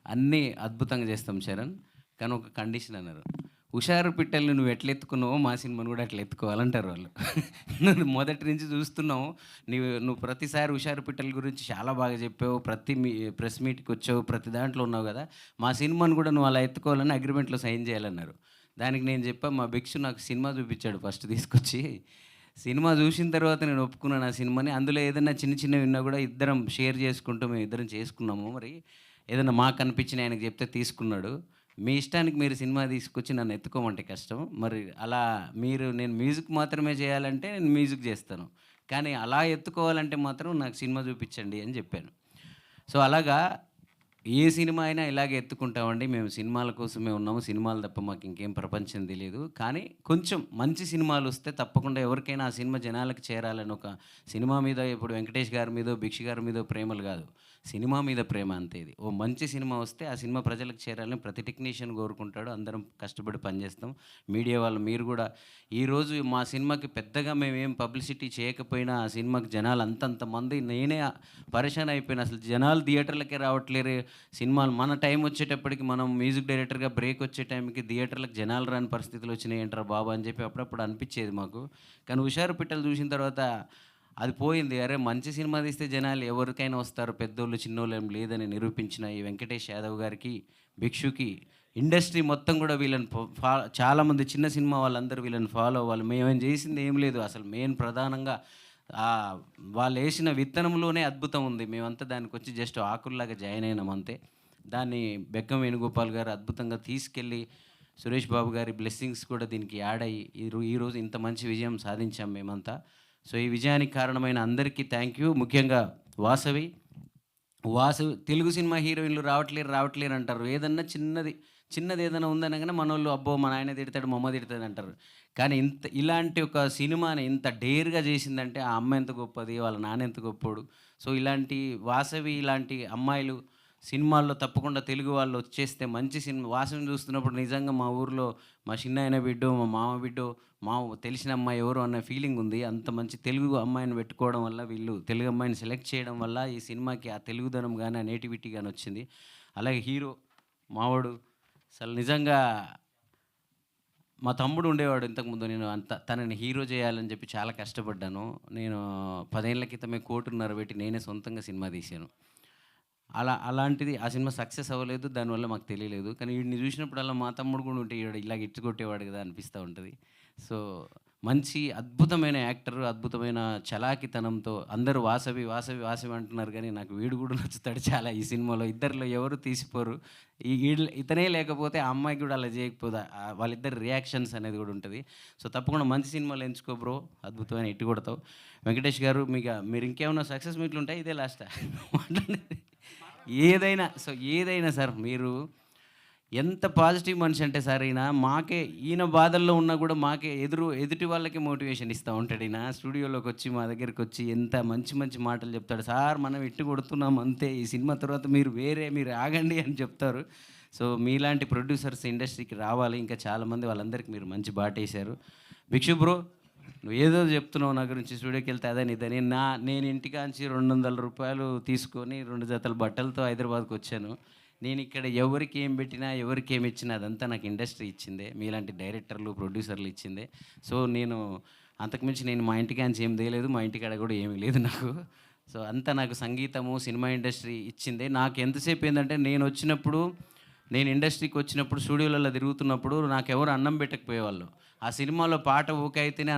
అన్నీ అద్భుతంగా చేస్తాం చరణ్, కానీ ఒక కండిషన్ అన్నారు, హుషారు పిట్టల్ని నువ్వు ఎట్లా ఎత్తుకున్నావో మా సినిమాను కూడా అట్లా ఎత్తుకోవాలంటారు వాళ్ళు. నువ్వు మొదటి నుంచి చూస్తున్నావు, నువ్వు ప్రతిసారి హుషారు పిట్టల గురించి చాలా బాగా చెప్పావు, ప్రెస్ మీట్కి వచ్చావు, ప్రతి దాంట్లో ఉన్నావు కదా, మా సినిమాను కూడా నువ్వు అలా ఎత్తుకోవాలని అగ్రిమెంట్లో సైన్ చేయాలన్నారు. దానికి నేను చెప్పా, మా భిక్షు నాకు సినిమా చూపించాడు ఫస్ట్ తీసుకొచ్చి. సినిమా చూసిన తర్వాత నేను ఒప్పుకున్నాను ఆ సినిమాని. అందులో ఏదైనా చిన్నవి ఉన్నా కూడా ఇద్దరం షేర్ చేసుకుంటూ మేము ఇద్దరం చేసుకున్నాము. మరి ఏదైనా మాకు అనిపించిన ఆయనకు చెప్తే తీసుకున్నాడు. మీ ఇష్టానికి మీరు సినిమా తీసుకొచ్చి నన్ను ఎత్తుకోమంటే కష్టం. మరి అలా నేను మ్యూజిక్ మాత్రమే చేయాలంటే నేను మ్యూజిక్ చేస్తాను, కానీ అలా ఎత్తుకోవాలంటే మాత్రం నాకు సినిమా చూపించండి అని చెప్పాను. సో అలాగా ఏ సినిమా అయినా ఇలాగే ఎత్తుకుంటామండి. మేము సినిమాల కోసమే ఉన్నాము. సినిమాలు తప్ప మాకు ఇంకేం ప్రపంచం తెలీదు. కానీ కొంచెం మంచి సినిమాలు వస్తే తప్పకుండా ఎవరికైనా ఆ సినిమా జనాలకు చేరాలని ఒక సినిమా మీద ఇప్పుడు వెంకటేష్ గారి మీదో, భిక్ష గారి మీదో ప్రేమలు కాదు. సినిమా మీద ప్రేమ అంతే ఇది. ఓ మంచి సినిమా వస్తే ఆ సినిమా ప్రజలకు చేరాలని ప్రతి టెక్నీషియన్ కోరుకుంటాడు. అందరం కష్టపడి పనిచేస్తాం. మీడియా వాళ్ళు మీరు కూడా ఈరోజు మా సినిమాకి పెద్దగా మేమేం పబ్లిసిటీ చేయకపోయినా ఆ సినిమాకి జనాలు అంతంతమంది నేనే పరేషాన్ అయిపోయినా. అసలు జనాలు థియేటర్లకే రావట్లేరు. సినిమాలు మన టైం వచ్చేటప్పటికి మనం మ్యూజిక్ డైరెక్టర్గా బ్రేక్ వచ్చే టైంకి థియేటర్లకు జనాలు రాని పరిస్థితులు వచ్చినాయి ఏంటారు బాబా అని చెప్పి అప్పుడప్పుడు అనిపించేది మాకు. కానీ హుషారు పిట్టలు చూసిన తర్వాత అది పోయింది. అరే మంచి సినిమా తీస్తే జనాలు ఎవరికైనా వస్తారు, పెద్దోళ్ళు చిన్నోళ్ళు ఏం లేదని నిరూపించిన ఈ వెంకటేష్ యాదవ్ గారికి, భిక్షుకి, ఇండస్ట్రీ మొత్తం కూడా వీళ్ళని చాలామంది చిన్న సినిమా వాళ్ళందరూ వీళ్ళని ఫాలో అవ్వాలి. మేమేం చేసింది ఏం లేదు. అసలు మెయిన్ ప్రధానంగా వాళ్ళు వేసిన విత్తనంలోనే అద్భుతం ఉంది. మేమంతా దానికి వచ్చి జస్ట్ ఆకుల్లాగా జాయిన్ అయినాం అంతే. దాన్ని బెక్కం వేణుగోపాల్ గారు అద్భుతంగా తీసుకెళ్ళి సురేష్ బాబు గారి బ్లెస్సింగ్స్ కూడా దీనికి యాడ్ అయ్యి ఈరోజు ఇంత మంచి విజయం సాధించాం మేమంతా. సో ఈ విజయానికి కారణమైన అందరికీ థ్యాంక్ యూ. ముఖ్యంగా వాసవి తెలుగు సినిమా హీరోయిన్లు రావట్లేరు అంటారు. ఏదన్నా చిన్నది ఏదైనా ఉందనగానే మనోళ్ళు అబ్బో మా నాయన తిడతాడు, మా అమ్మ తిడతాడు అంటారు. కానీ ఇలాంటి ఒక సినిమాని ఇంత డేర్గా చేసిందంటే ఆ అమ్మ ఎంత గొప్పది, వాళ్ళ నాన్న ఎంత గొప్పోడు. సో ఇలాంటి వాసవి ఇలాంటి అమ్మాయిలు సినిమాల్లో తప్పకుండా తెలుగు వాళ్ళు వచ్చేస్తే మంచి సినిమా. వాసవిని చూస్తున్నప్పుడు నిజంగా మా ఊర్లో మా చిన్నాయన బిడ్డో, మా మామ బిడ్డో, మా తెలిసిన అమ్మాయి ఎవరు అన్న ఫీలింగ్ ఉంది. అంత మంచి తెలుగు అమ్మాయిని పెట్టుకోవడం వల్ల, వీళ్ళు తెలుగు అమ్మాయిని సెలెక్ట్ చేయడం వల్ల ఈ సినిమాకి ఆ తెలుగుదనం కానీ ఆ నేటివిటీ కానీ వచ్చింది. అలాగే హీరో మావాడు అసలు నిజంగా మా తమ్ముడు ఉండేవాడు ఇంతకుముందు. నేను తనని హీరో చేయాలని చెప్పి చాలా కష్టపడ్డాను. నేను 10 ఏళ్ల క్రితమే 1.5 కోటి పెట్టి నేనే సొంతంగా సినిమా తీశాను. అలాంటిది ఆ సినిమా సక్సెస్ అవ్వలేదు. దానివల్ల మాకు తెలియలేదు. కానీ వీడిని చూసినప్పుడల్లా మా తమ్ముడు కూడా ఉంటే వీడు ఇలాగ ఇట్టు కొట్టేవాడు కదా అనిపిస్తూ ఉంటుంది. సో మంచి అద్భుతమైన యాక్టర్, అద్భుతమైన చలాకితనంతో అందరూ వాసవి అంటున్నారు. కానీ నాకు వీడు కూడా నచ్చుతాడు చాలా ఈ సినిమాలో. ఇద్దరిలో ఎవరు తీసిపోరు. ఇతనే లేకపోతే ఆ అమ్మాయికి కూడా అలా చేయకపోదా, వాళ్ళిద్దరు రియాక్షన్స్ అనేది కూడా ఉంటుంది. సో తప్పకుండా మంచి సినిమాలు ఎంచుకో బ్రో, అద్భుతమైన ఇట్టు కొడతావు. వెంకటేష్ గారు మీరు ఇంకేమైనా సక్సెస్ మీట్లు ఉంటాయి ఇదే లాస్టా ఏదైనా సార్ మీరు ఎంత పాజిటివ్ మనిషి అంటే సార్ ఈయన బాధల్లో ఉన్నా కూడా మాకే ఎదుటి వాళ్ళకి మోటివేషన్ ఇస్తూ ఉంటాడు. ఈయన స్టూడియోలోకి వచ్చి మా దగ్గరికి వచ్చి ఎంత మంచి మాటలు చెప్తాడు. సార్ మనం ఇట్టు కొడుతున్నాం అంతే, ఈ సినిమా తర్వాత మీరు ఆగండి అని చెప్తారు. సో మీలాంటి ప్రొడ్యూసర్స్ ఇండస్ట్రీకి రావాలి ఇంకా చాలామంది. వాళ్ళందరికీ మీరు మంచి బాటేశారు. భిక్షు బ్రో నువ్వు ఏదో చెప్తున్నావు నా గురించి, స్టూడియోకి వెళ్తే అదని ఇదని. నేను ఇంటికాంచి 200 రూపాయలు తీసుకొని 2 జతల బట్టలతో హైదరాబాద్కి వచ్చాను. నేను ఇక్కడ ఎవరికి ఏం పెట్టినా ఎవరికి ఏమి ఇచ్చినా అదంతా నాకు ఇండస్ట్రీ ఇచ్చిందే, మీలాంటి డైరెక్టర్లు ప్రొడ్యూసర్లు ఇచ్చిందే. సో నేను అంతకుమించి నేను మా ఇంటికాంచి ఏం తెలియదు, మా ఇంటికాడ కూడా ఏమీ లేదు నాకు. సో అంతా నాకు సంగీతము సినిమా ఇండస్ట్రీ ఇచ్చిందే. నాకు ఎంతసేపు ఏంటంటే నేను ఇండస్ట్రీకి వచ్చినప్పుడు స్టూడియోలలో తిరుగుతున్నప్పుడు నాకు ఎవరు అన్నం పెట్టకపోయేవాళ్ళు. ఆ సినిమాలో పాట ఓకే అయితేనే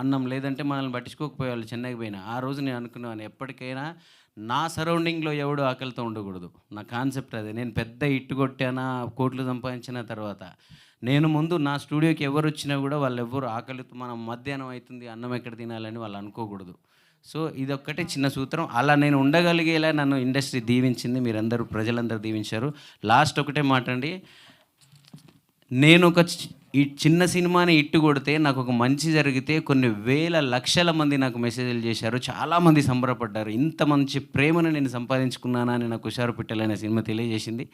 అన్నం లేదంటే మనల్ని పట్టించుకోకపోయేవాళ్ళు. చెన్నైకి పోయినా ఆ రోజు నేను అనుకున్నాను ఎప్పటికైనా నా సరౌండింగ్లో ఎవడు ఆకలితో ఉండకూడదు. నా కాన్సెప్ట్ అదే. నేను పెద్ద ఇట్టు కొట్టానా, కోట్లు సంపాదించిన తర్వాత నేను ముందు నా స్టూడియోకి ఎవరు వచ్చినా కూడా వాళ్ళు ఎవరు ఆకలితో మనం మధ్యాహ్నం అవుతుంది అన్నం ఎక్కడ తినాలని వాళ్ళు అనుకోకూడదు. సో ఇదొక్కటే చిన్న సూత్రం. అలా నేను ఉండగలిగేలా నన్ను ఇండస్ట్రీ దీవించింది, మీరందరూ ప్రజలందరూ దీవించారు. లాస్ట్ ఒకటే మాట అండి, నేను ఒక చిన్న సినిమాని ఇట్టు కొడితే నాకు ఒక మంచి జరిగితే కొన్ని వేల లక్షల మంది నాకు మెసేజ్లు చేశారు. చాలామంది సంబరపడ్డారు. ఇంత మంచి ప్రేమను నేను సంపాదించుకున్నానా అని నాకు హుషారు పిట్టలు అనే సినిమా తెలియజేసింది.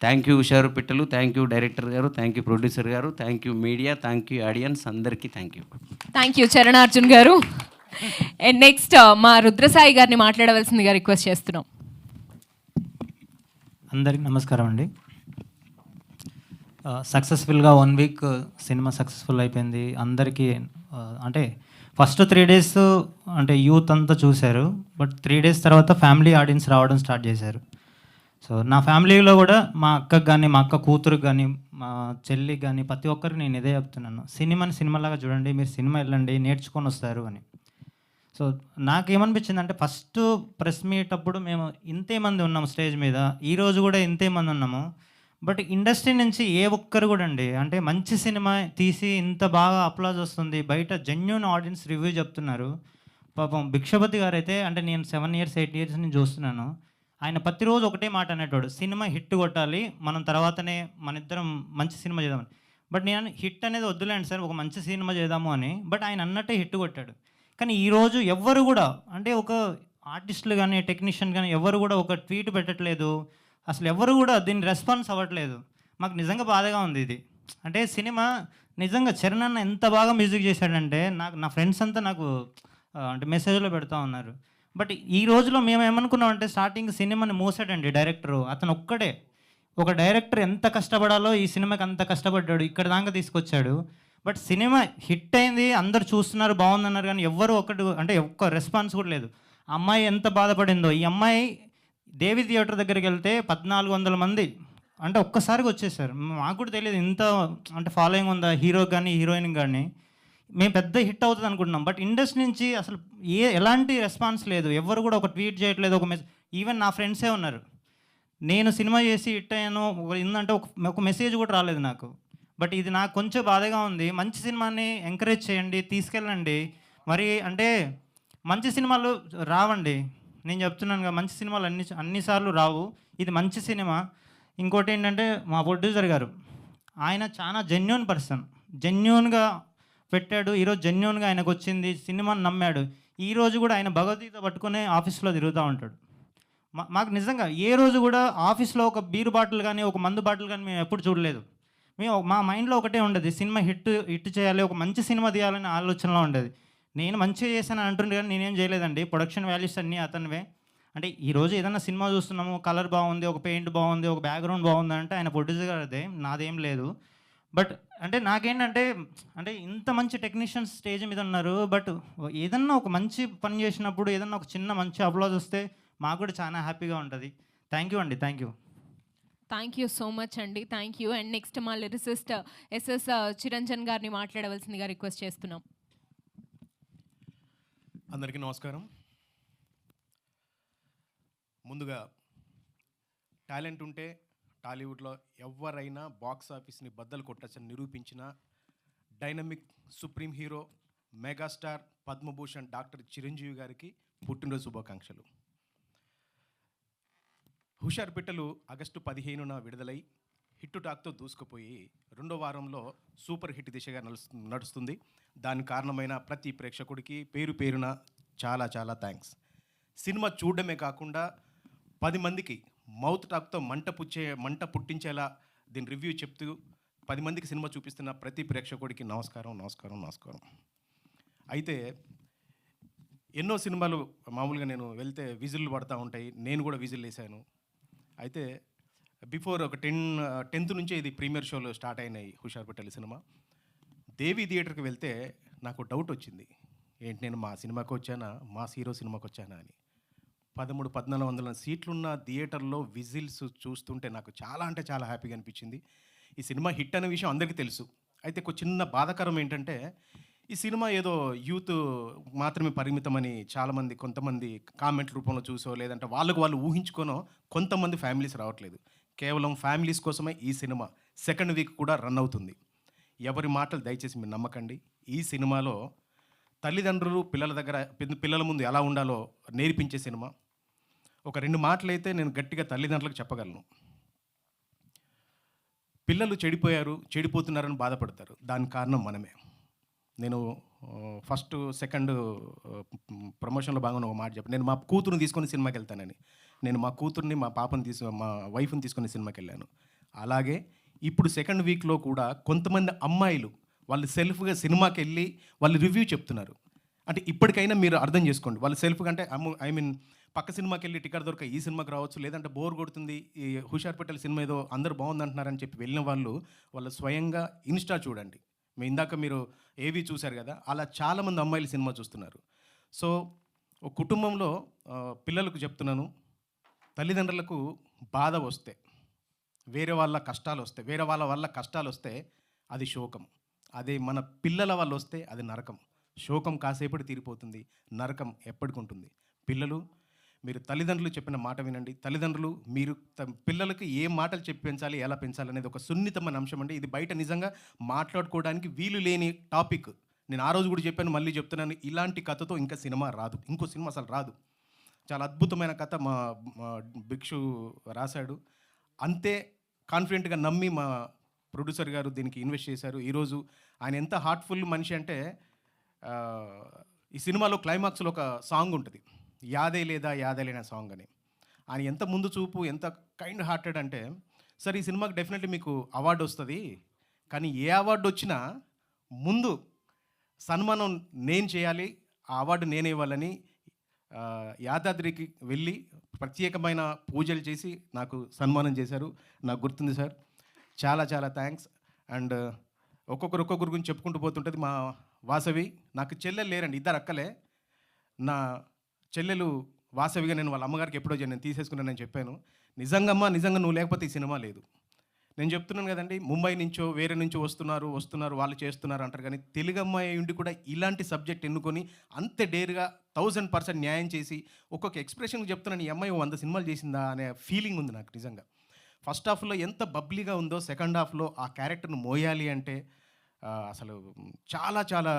థ్యాంక్ యూ హుషారు పిట్టలు, థ్యాంక్ యూ డైరెక్టర్ గారు, థ్యాంక్ యూ ప్రొడ్యూసర్ గారు, thank you media, thank you audience అందరికీ థ్యాంక్ యూ చరణార్జున్ గారు. అండ్ నెక్స్ట్ మా రుద్రసాయి గారిని మాట్లాడవలసిందిగా రిక్వెస్ట్ చేస్తున్నాం. అందరికి నమస్కారం అండి. సక్సెస్ఫుల్గా 1 వీక్ సినిమా సక్సెస్ఫుల్ అయిపోయింది. అందరికీ అంటే ఫస్ట్ 3 days అంటే యూత్ అంతా చూశారు. బట్ 3 days తర్వాత ఫ్యామిలీ ఆడియన్స్ రావడం స్టార్ట్ చేశారు. సో నా ఫ్యామిలీలో కూడా మా అక్కకు కానీ, మా అక్క కూతురుకి కానీ, మా చెల్లికి కానీ ప్రతి ఒక్కరికి నేను ఇదే చెప్తున్నాను, సినిమాలాగా చూడండి, మీరు సినిమా వెళ్ళండి, నేర్చుకొని వస్తారు అని. సో నాకేమనిపించింది అంటే ఫస్ట్ ప్రెస్ మీట్ అప్పుడు మేము ఇంతేమంది ఉన్నాము స్టేజ్ మీద, ఈరోజు కూడా ఇంతేమంది ఉన్నాము. బట్ ఇండస్ట్రీ నుంచి ఏ ఒక్కరు కూడా అండి అంటే మంచి సినిమా తీసి ఇంత బాగా అప్లాజ్ వస్తుంది, బయట జెన్యూన్ ఆడియన్స్ రివ్యూ చెప్తున్నారు. పాపం భిక్షపతి గారు అయితే అంటే నేను 7 years 8 years నుంచి చూస్తున్నాను. ఆయన ప్రతిరోజు ఒకటే మాట అనేటోడు, సినిమా హిట్ కొట్టాలి, మనం తర్వాతనే మన ఇద్దరం మంచి సినిమా చేద్దామని. బట్ నేను హిట్ అనేది వద్దులేండి సార్, ఒక మంచి సినిమా చేద్దాము అని. బట్ ఆయన అన్నట్టే హిట్ కొట్టాడు. కానీ ఈరోజు ఎవ్వరు కూడా, అంటే ఒక ఆర్టిస్టులు కానీ టెక్నీషియన్ కానీ ఎవరు కూడా ఒక ట్వీట్ పెట్టట్లేదు, అసలు ఎవరు కూడా దీన్ని రెస్పాన్స్ అవ్వట్లేదు. మాకు నిజంగా బాధగా ఉంది ఇది. అంటే సినిమా నిజంగా చరణ్ అన్న ఎంత బాగా మ్యూజిక్ చేశాడంటే, నా ఫ్రెండ్స్ అంతా నాకు అంటే మెసేజ్లో పెడతా ఉన్నారు. బట్ ఈ రోజులో మేము ఏమనుకున్నామంటే, స్టార్టింగ్ సినిమాని మోసాడండి డైరెక్టరు. అతను ఒక్కడే, ఒక డైరెక్టర్ ఎంత కష్టపడాలో ఈ సినిమాకి అంత కష్టపడ్డాడు, ఇక్కడ దాకా తీసుకొచ్చాడు. బట్ సినిమా హిట్ అయింది, అందరు చూస్తున్నారు, బాగుందన్నారు, కానీ ఎవ్వరు ఒక్క రెస్పాన్స్ కూడా లేదు. ఆ అమ్మాయి ఎంత బాధపడిందో. ఈ అమ్మాయి దేవి థియేటర్ దగ్గరికి వెళ్తే 1400 మంది అంటే ఒక్కసారిగా వచ్చేసారు. మాకు కూడా తెలియదు ఇంత అంటే ఫాలోయింగ్ ఉందా హీరోకి కానీ హీరోయిన్ కానీ. మేము పెద్ద హిట్ అవుతుంది అనుకుంటున్నాం. బట్ ఇండస్ట్రీ నుంచి అసలు ఎలాంటి రెస్పాన్స్ లేదు. ఎవరు కూడా ఒక ట్వీట్ చేయట్లేదు, ఒక మెసేజ్. ఈవెన్ నా ఫ్రెండ్సే ఉన్నారు, నేను సినిమా చేసి హిట్ అయ్యాను ఏంటంటే ఒక మెసేజ్ కూడా రాలేదు నాకు. బట్ ఇది నాకు కొంచెం బాధగా ఉంది. మంచి సినిమాని ఎంకరేజ్ చేయండి, తీసుకెళ్ళండి. మరి అంటే మంచి సినిమాలు రావండి, నేను చెప్తున్నాను కదా, మంచి సినిమాలు అన్నిసార్లు రావు. ఇది మంచి సినిమా. ఇంకోటి ఏంటంటే మా ప్రొడ్యూసర్ గారు, ఆయన చాలా జెన్యూన్ పర్సన్, జెన్యూన్గా పెట్టాడు. ఈరోజు జెన్యూన్గా ఆయనకు వచ్చింది, సినిమాని నమ్మాడు. ఈరోజు కూడా ఆయన భగవద్గీత పట్టుకునే ఆఫీస్లో తిరుగుతూ ఉంటాడు. మాకు నిజంగా ఏ రోజు కూడా ఆఫీస్లో ఒక బీరు బాటిల్ కానీ ఒక మందు బాటిల్ కానీ మేము ఎప్పుడు చూడలేదు. మా మైండ్లో ఒకటే ఉండేది, సినిమా హిట్ చేయాలి, ఒక మంచి సినిమా తీయాలనే ఆలోచనలో ఉండేది. నేను మంచిగా చేశాను అంటుండే, కానీ నేనేం చేయలేదండి. ప్రొడక్షన్ వాల్యూస్ అన్నీ అతనివే. అంటే ఈరోజు ఏదైనా సినిమా చూస్తున్నాము, కలర్ బాగుంది, ఒక పెయింట్ బాగుంది, ఒక బ్యాక్గ్రౌండ్ బాగుంది అంటే ఆయన ప్రొడ్యూసర్ గారిదే, నాదేం లేదు. బట్ అంటే నాకేంటంటే, అంటే ఇంత మంచి టెక్నీషియన్స్ స్టేజ్ మీద ఉన్నారు. బట్ ఏదన్నా ఒక మంచి పని చేసినప్పుడు ఏదన్నా ఒక చిన్న మంచి అప్లాజ్ వస్తే మాకు కూడా చాలా హ్యాపీగా ఉంటుంది. థ్యాంక్ యూ అండి, thank you. Thank you so much అండి, థ్యాంక్ యూ. అండ్ నెక్స్ట్ మా లిరిసిస్ట్ ఎస్ఎస్ చిరంజన్ గారిని మాట్లాడవలసిందిగా రిక్వెస్ట్ చేస్తున్నాం. అందరికీ నమస్కారం. ముందుగా టాలెంట్ ఉంటే టాలీవుడ్లో ఎవరైనా బాక్స్ ఆఫీస్ని బద్దలు కొట్టచ్చని నిరూపించిన dynamic supreme hero megastar Padma Bhushan doctor Chiranjeevi గారికి పుట్టినరోజు శుభాకాంక్షలు. హుషార్ పిట్టలు ఆగస్టు 15న విడుదలై హిట్ టాక్తో దూసుకుపోయి 2వ వారంలో సూపర్ హిట్ దిశగా నడుస్తుంది. దానికి కారణమైన ప్రతి ప్రేక్షకుడికి పేరు పేరున చాలా చాలా థ్యాంక్స్. సినిమా చూడడమే కాకుండా 10 మందికి మౌత్ టాక్తో మంట పుట్టించేలా దీని రివ్యూ చెప్తూ 10 మందికి సినిమా చూపిస్తున్న ప్రతి ప్రేక్షకుడికి నమస్కారం నమస్కారం నమస్కారం. అయితే ఎన్నో సినిమాలు మామూలుగా నేను వెళ్తే విజిల్లు పడుతూ ఉంటాయి, నేను కూడా విజిల్ వేసాను. అయితే బిఫోర్ ఒక 10th నుంచే ఇది ప్రీమియర్ షోలో స్టార్ట్ అయినాయి హుషార్ పటేల్ సినిమా. దేవి థియేటర్కి వెళ్తే నాకు డౌట్ వచ్చింది, ఏంటి నేను మా సినిమాకి వచ్చానా, మా హీరో సినిమాకి వచ్చానా అని. 1300-1400 సీట్లున్న థియేటర్లో విజిల్స్ చూస్తుంటే నాకు చాలా అంటే చాలా హ్యాపీగా అనిపించింది. ఈ సినిమా హిట్ అనే విషయం అందరికీ తెలుసు. అయితే ఒక చిన్న బాధాకరం ఏంటంటే, ఈ సినిమా ఏదో యూత్ మాత్రమే పరిమితమని చాలామంది కొంతమంది కామెంట్ రూపంలో చూసో లేదంటే వాళ్ళు ఊహించుకోనో కొంతమంది ఫ్యామిలీస్ రావట్లేదు. కేవలం ఫ్యామిలీస్ కోసమే ఈ సినిమా 2nd వీక్ కూడా రన్ అవుతుంది. ఎవరి మాటలు దయచేసి మీరు నమ్మకండి. ఈ సినిమాలో తల్లిదండ్రులు పిల్లల ముందు ఎలా ఉండాలో నేర్పించే సినిమా. ఒక 2 మాటలైతే నేను గట్టిగా తల్లిదండ్రులకు చెప్పగలను. పిల్లలు చెడిపోతున్నారని బాధపడతారు, దానికి కారణం మనమే. నేను ఫస్ట్ సెకండ్ ప్రమోషన్లో భాగంగా ఒక మాట చెప్పాను, నేను మా కూతురుని తీసుకొని సినిమాకి వెళ్తానని. నేను మా కూతుర్ని మా వైఫ్ని తీసుకొని సినిమాకి వెళ్ళాను. అలాగే ఇప్పుడు 2nd వీక్లో కూడా కొంతమంది అమ్మాయిలు వాళ్ళు సెల్ఫ్గా సినిమాకి వెళ్ళి వాళ్ళు రివ్యూ చెప్తున్నారు. అంటే ఇప్పటికైనా మీరు అర్థం చేసుకోండి, వాళ్ళు సెల్ఫ్గా అంటే పక్క సినిమాకి వెళ్ళి టికెట్ దొరక ఈ సినిమాకి రావచ్చు, లేదంటే బోర్ కొడుతుంది ఈ హుషార్ పటేల్ సినిమా ఏదో అందరూ బాగుందంటున్నారని చెప్పి వెళ్ళిన వాళ్ళు స్వయంగా ఇన్స్టా చూడండి. ఇందాక మీరు ఏవి చూశారు కదా, అలా చాలామంది అమ్మాయిలు సినిమా చూస్తున్నారు. సో ఒక కుటుంబంలో పిల్లలకు చెప్తున్నాను, తల్లిదండ్రులకు బాధ వస్తే, వేరే వాళ్ళ కష్టాలు వస్తే అది శోకం. అదే మన పిల్లల వల్ల వస్తే అది నరకం. శోకం కాసేపటి తీరిపోతుంది, నరకం ఎప్పటికి ఉంటుంది. పిల్లలు, మీరు తల్లిదండ్రులు చెప్పిన మాట వినండి. తల్లిదండ్రులు మీరు పిల్లలకి ఏ మాటలు చెప్పి పెంచాలి, ఎలా పెంచాలి అనేది ఒక సున్నితమైన అంశం అండి. ఇది బయట నిజంగా మాట్లాడుకోవడానికి వీలు లేని టాపిక్. నేను ఆ రోజు కూడా చెప్పాను, మళ్ళీ చెప్తున్నాను, ఇలాంటి కథతో ఇంకా సినిమా రాదు, ఇంకో సినిమా అసలు రాదు. చాలా అద్భుతమైన కథ మా మా భిక్షు రాశాడు. అంతే కాన్ఫిడెంట్గా నమ్మి మా ప్రొడ్యూసర్ గారు దీనికి ఇన్వెస్ట్ చేశారు. ఈరోజు ఆయన ఎంత హార్ట్ఫుల్ మనిషి అంటే ఆ, ఈ సినిమాలో క్లైమాక్స్లో ఒక సాంగ్ ఉంటుంది, యాదే లేదా యాదే లేనా సాంగ్ అని. ఆయన ఎంత ముందు చూపు, ఎంత కైండ్ హార్టెడ్ అంటే, సార్ ఈ సినిమాకి డెఫినెట్లీ మీకు అవార్డు వస్తుంది, కానీ ఏ అవార్డు వచ్చినా ముందు సన్మానం నేను చేయాలి, ఆ అవార్డు నేనే ఇవ్వాలని యాదాద్రికి వెళ్ళి ప్రత్యేకమైన పూజలు చేసి నాకు సన్మానం చేశారు. నాకు గుర్తుంది సార్. చాలా చాలా థ్యాంక్స్. అండ్ ఒక్కొక్కరు గురించి చెప్పుకుంటూ పోతుంటుంది. మా వాసవి, నాకు చెల్లెలు లేరండి, ఇద్దరు అక్కలే. నా చెల్లెలు వాసవిగా నేను వాళ్ళ అమ్మగారికి ఎప్పుడో నేను తీసేసుకున్నానని చెప్పాను. నిజంగా నువ్వు లేకపోతే ఈ సినిమా లేదు. నేను చెప్తున్నాను కదండి, ముంబై నుంచో వేరే నుంచో వస్తున్నారు వాళ్ళు చేస్తున్నారు అంటారు, కానీ తెలుగు అమ్మాయి ఉండి కూడా ఇలాంటి సబ్జెక్ట్ ఎన్నుకొని అంతే డేర్గా 1000% న్యాయం చేసి ఒక్కొక్క ఎక్స్ప్రెషన్ చెప్తున్నాను, ఈ అమ్మాయి 100 సినిమాలు చేసిందా అనే ఫీలింగ్ ఉంది నాకు నిజంగా. ఫస్ట్ హాఫ్లో ఎంత బబ్లీగా ఉందో సెకండ్ హాఫ్లో ఆ క్యారెక్టర్ను మోయాలి అంటే అసలు చాలా చాలా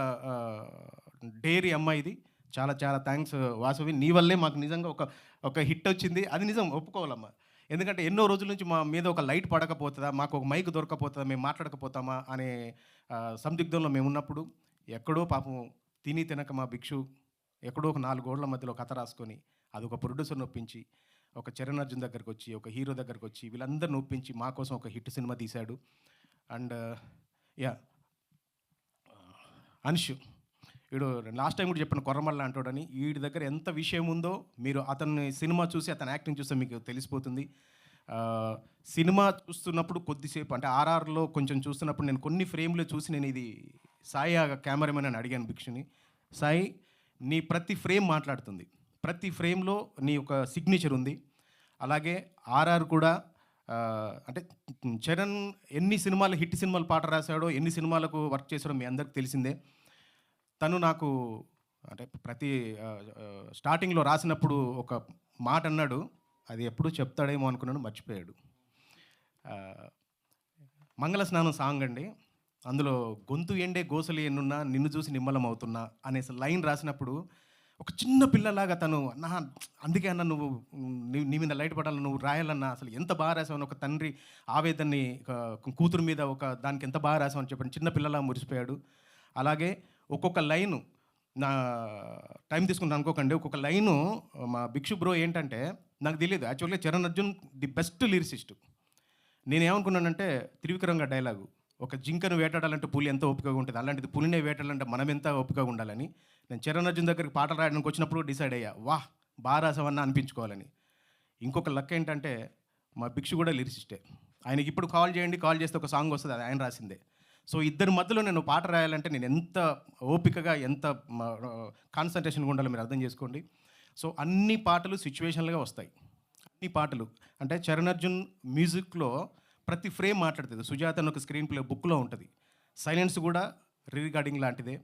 డేరీ అమ్మాయిది. చాలా చాలా థ్యాంక్స్ వాసవి, నీ వల్లే మాకు నిజంగా ఒక హిట్ వచ్చింది. అది నిజం ఒప్పుకోవాలమ్మా. ఎందుకంటే ఎన్నో రోజుల నుంచి మా మీద ఒక లైట్ పడకపోతుందా, మాకు ఒక మైక్ దొరకపోతుందా, మేము మాట్లాడకపోతామా అనే సందిగ్ధంలో మేము ఉన్నప్పుడు ఎక్కడో పాపం తిని తినక మా భిక్షు ఎక్కడో ఒక 4 గోడల మధ్యలో కథ రాసుకొని అది ఒక ప్రొడ్యూసర్ని ఒప్పించి, ఒక చరణ్ అర్జున్ దగ్గరికి వచ్చి, ఒక హీరో దగ్గరికి వచ్చి, వీళ్ళందరిని ఒప్పించి మా కోసం ఒక హిట్ సినిమా తీశాడు. అండ్ యా అన్షు, వీడు లాస్ట్ టైం కూడా చెప్పిన కొర్రమల్ల అంటాడని, వీడి దగ్గర ఎంత విషయం ఉందో మీరు అతన్ని సినిమా చూసి అతని యాక్టింగ్ చూస్తే మీకు తెలిసిపోతుంది. సినిమా చూస్తున్నప్పుడు కొద్దిసేపు అంటే ఆర్ఆర్లో కొంచెం చూస్తున్నప్పుడు నేను కొన్ని ఫ్రేమ్లో చూసి నేను ఇది సాయి కెమెరామెన్ అని అడిగాను భిక్షుని. సాయి, నీ ప్రతి ఫ్రేమ్ మాట్లాడుతుంది, ప్రతి ఫ్రేమ్లో నీ ఒక సిగ్నేచర్ ఉంది. అలాగే ఆర్ఆర్ కూడా అంటే చరణ్ ఎన్ని సినిమాలు హిట్ సినిమాలు పాట రాశాడో, ఎన్ని సినిమాలకు వర్క్ చేశాడో మీ అందరికి తెలిసిందే. తను నాకు అంటే ప్రతి స్టార్టింగ్లో రాసినప్పుడు ఒక మాట అన్నాడు, అది ఎప్పుడు చెప్తాడేమో అనుకున్నాను, మర్చిపోయాడు. మంగళ స్నానం సాంగ్ అండి, అందులో గొంతు ఎండే గోసలు ఎన్నున్నా నిన్ను చూసి నిమ్మలం అవుతున్నా అనే లైన్ రాసినప్పుడు ఒక చిన్న పిల్లలాగా తను అన్నా, అందుకే అన్న నువ్వు నీ మీద లైట్ పడాలని నువ్వు రాయాలన్నా, అసలు ఎంత బాగా రాసావని ఒక తండ్రి ఆవేదన్ని కూతురు మీద ఒక దానికి ఎంత బాగా రాసావని చెప్పని చిన్న పిల్లలా మురిసిపోయాడు. అలాగే ఒక్కొక్క లైను నా టైం తీసుకుంటాను అనుకోకండి, ఒక్కొక్క లైను మా భిక్షు బ్రో ఏంటంటే నాకు తెలియదు. యాక్చువల్గా Charan Arjun the best lyricist. నేనేమనుకున్నానంటే త్రివిక్రమంగా డైలాగు, ఒక జింకను వేటాడాలంటే పులి ఎంత ఓపికగా ఉంటుంది, అలాంటిది పులినే వేటాడాలంటే మనం ఎంత ఓపికగా ఉండాలని నేను చరణ్ అర్జున్ దగ్గరికి పాటలు రాయడానికి వచ్చినప్పుడు డిసైడ్ అయ్యా, వాహ్ బాగా రాసావన్నా అనిపించుకోవాలని. ఇంకొక లక్ ఏంటంటే మా భిక్షు కూడా లిరిసిస్టే. ఆయనకి ఇప్పుడు కాల్ చేస్తే ఒక సాంగ్ వస్తుంది, అది ఆయన రాసిందే. సో ఇద్దరి మధ్యలో నేను పాట రాయాలంటే నేను ఎంత ఓపికగా ఎంత కాన్సన్ట్రేషన్గా ఉండాలో మీరు అర్థం చేసుకోండి. సో అన్ని పాటలు సిచ్యువేషన్లుగా వస్తాయి. అన్ని పాటలు అంటే చరణ్ అర్జున్ మ్యూజిక్లో ప్రతి ఫ్రేమ్ మాట్లాడుతుంది. సుజాత అని ఒక స్క్రీన్ ప్లే బుక్లో ఉంటుంది. సైలెన్స్ కూడా రికార్డింగ్ లాంటిదే,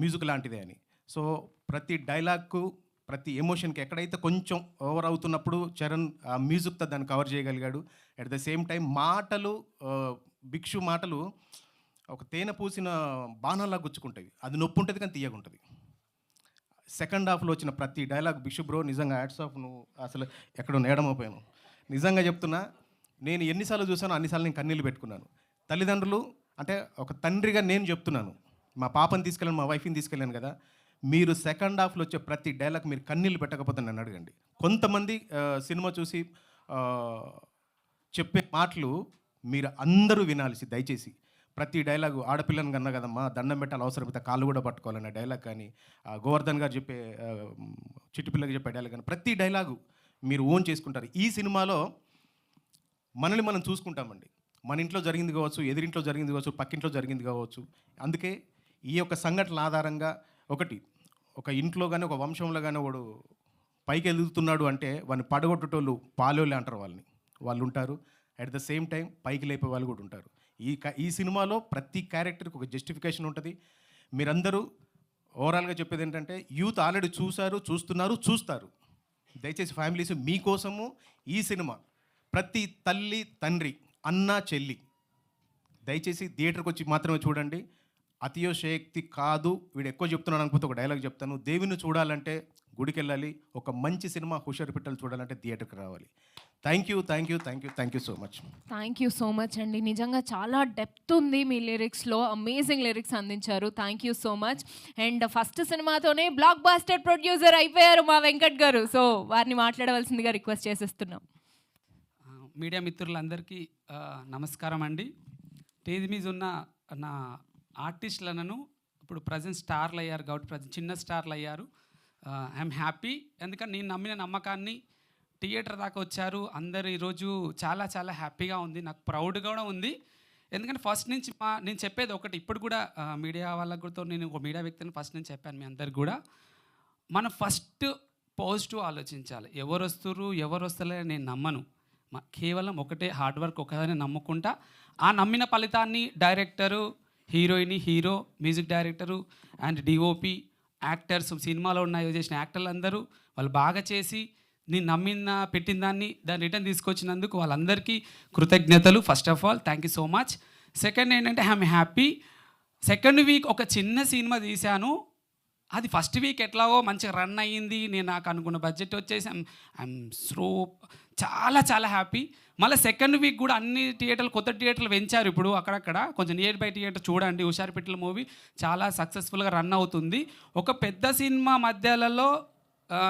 మ్యూజిక్ లాంటిదే అని. సో ప్రతి డైలాగ్కు, ప్రతి ఎమోషన్కి ఎక్కడైతే కొంచెం ఓవర్ అవుతున్నప్పుడు చరణ్ ఆ మ్యూజిక్తో దాన్ని కవర్ చేయగలిగాడు. అట్ ద సేమ్ టైం మాటలు, భిక్షు మాటలు ఒక తేనె పూసిన బాణాల్లా గుచ్చుకుంటాయి. అది నొప్పి ఉంటుంది కానీ తీయగుంటుంది. సెకండ్ హాఫ్లో వచ్చిన ప్రతి డైలాగ్ భిక్షు బ్రో నిజంగా హ్యాట్స్ ఆఫ్, నువ్వు అసలు ఎక్కడో నేడమైపోయాను. నిజంగా చెప్తున్నా, నేను ఎన్నిసార్లు చూసానో అన్నిసార్లు నేను కన్నీళ్ళు పెట్టుకున్నాను. తల్లిదండ్రులు అంటే ఒక తండ్రిగా నేను చెప్తున్నాను, మా పాపని తీసుకెళ్ళాను, మా వైఫ్ని తీసుకెళ్ళాను కదా, మీరు సెకండ్ హాఫ్లో వచ్చే ప్రతి డైలాగ్ మీరు కన్నీళ్ళు పెట్టకపోతే నన్ను అడగండి. కొంతమంది సినిమా చూసి చెప్పే మాటలు మీరు అందరూ వినాల్సి దయచేసి. ప్రతి డైలాగు, ఆడపిల్లని కన్నా కదమ్మా దండం పెట్టాలి, అవసరమైతే కాళ్ళు కూడా పట్టుకోవాలనే డైలాగ్ కానీ, గోవర్ధన్ గారు చెప్పే చిట్టుపిల్లకి చెప్పే డైలాగ్ కానీ, ప్రతి డైలాగు మీరు ఓన్ చేసుకుంటారు. ఈ సినిమాలో మనల్ని మనం చూసుకుంటామండి. మన ఇంట్లో జరిగింది కావచ్చు, ఎదురింట్లో జరిగింది కావచ్చు, పక్కింట్లో జరిగింది కావచ్చు. అందుకే ఈ యొక్క సంఘటనల ఆధారంగా ఒక ఇంట్లో కానీ ఒక వంశంలో కానీ వాడు పైకి ఎదుగుతున్నాడు అంటే వాడిని పడగొట్టేటోళ్ళు పాలోళ్ళే అంటారు, వాళ్ళు ఉంటారు. అట్ ద సేమ్ టైం పైకి లేపే వాళ్ళు కూడా ఉంటారు. ఈ సినిమాలో ప్రతి క్యారెక్టర్కి ఒక జస్టిఫికేషన్ ఉంటుంది. మీరందరూ ఓవరాల్గా చెప్పేది ఏంటంటే, యూత్ ఆల్రెడీ చూస్తారు. దయచేసి ఫ్యామిలీస్ మీకోసము ఈ సినిమా, ప్రతి తల్లి తండ్రి అన్న చెల్లి దయచేసి థియేటర్కి వచ్చి మాత్రమే చూడండి. అతియోశక్తి కాదు, వీడు ఎక్కువ చెప్తున్నాను అనుకుంటే ఒక డైలాగ్ చెప్తాను. దేవుని చూడాలంటే గుడికి వెళ్ళాలి, ఒక మంచి సినిమా హుషారు పిట్టలు చూడాలంటే థియేటర్కి రావాలి. Thank you so much. Thank you so much అండి. నిజంగా చాలా డెప్త్ ఉంది మీ లిరిక్స్లో, అమేజింగ్ లిరిక్స్ అందించారు. Thank you so much. And first సినిమాతోనే బ్లాక్ బాస్టర్ ప్రొడ్యూసర్ అయిపోయారు మా వెంకట్ గారు. సో వారిని మాట్లాడవలసిందిగా రిక్వెస్ట్ చేసేస్తున్నాం. మీడియా మిత్రులందరికీ నమస్కారం అండి. స్టేజ్ మీద ఉన్న నా ఆర్టిస్టులను ఇప్పుడు ప్రజెంట్ స్టార్లు అయ్యారు కాబట్టి ప్రజెంట్ చిన్న స్టార్లు అయ్యారు. ఐఎమ్ హ్యాపీ, ఎందుకంటే నేను నమ్మిన నమ్మకాన్ని థియేటర్ దాకా వచ్చారు అందరు. ఈరోజు చాలా చాలా హ్యాపీగా ఉంది, నాకు ప్రౌడ్గా కూడా ఉంది. ఎందుకంటే ఫస్ట్ నుంచి నేను చెప్పేది ఒకటి, ఇప్పుడు కూడా మీడియా వాళ్ళకు కూడా నేను ఒక మీడియా వ్యక్తిని ఫస్ట్ నుంచి చెప్పాను మీ అందరికి కూడా, మనం ఫస్ట్ పాజిటివ్ ఆలోచించాలి. ఎవరు వస్తున్నారు ఎవరు వస్తలే నేను నమ్మను, కేవలం ఒకటే హార్డ్ వర్క్ ఒకదాన్ని నమ్ముకుంటా. ఆ నమ్మిన ఫలితాన్ని director, heroine, hero, music director and DOP, actors, సినిమాలో ఉన్న చేసిన యాక్టర్లు అందరూ వాళ్ళు బాగా చేసి నేను పెట్టిన దాన్ని రిటర్న్ తీసుకొచ్చినందుకు వాళ్ళందరికీ కృతజ్ఞతలు. First of all thank you so much. Second ఏంటంటే ఐఎమ్ హ్యాపీ. సెకండ్ వీక్ ఒక చిన్న సినిమా తీశాను, అది ఫస్ట్ వీక్ ఎట్లాగో మంచిగా రన్ అయ్యింది. నేను నాకు అనుకున్న బడ్జెట్ వచ్చేసి ఐఎమ్ చాలా చాలా హ్యాపీ. మళ్ళీ సెకండ్ వీక్ కూడా అన్ని థియేటర్లు కొత్త థియేటర్లు పెంచారు. ఇప్పుడు అక్కడక్కడ కొంచెం నియర్ బై థియేటర్ చూడండి, హుషారుపిట్టల మూవీ చాలా సక్సెస్ఫుల్గా రన్ అవుతుంది. ఒక పెద్ద సినిమా మధ్యలలో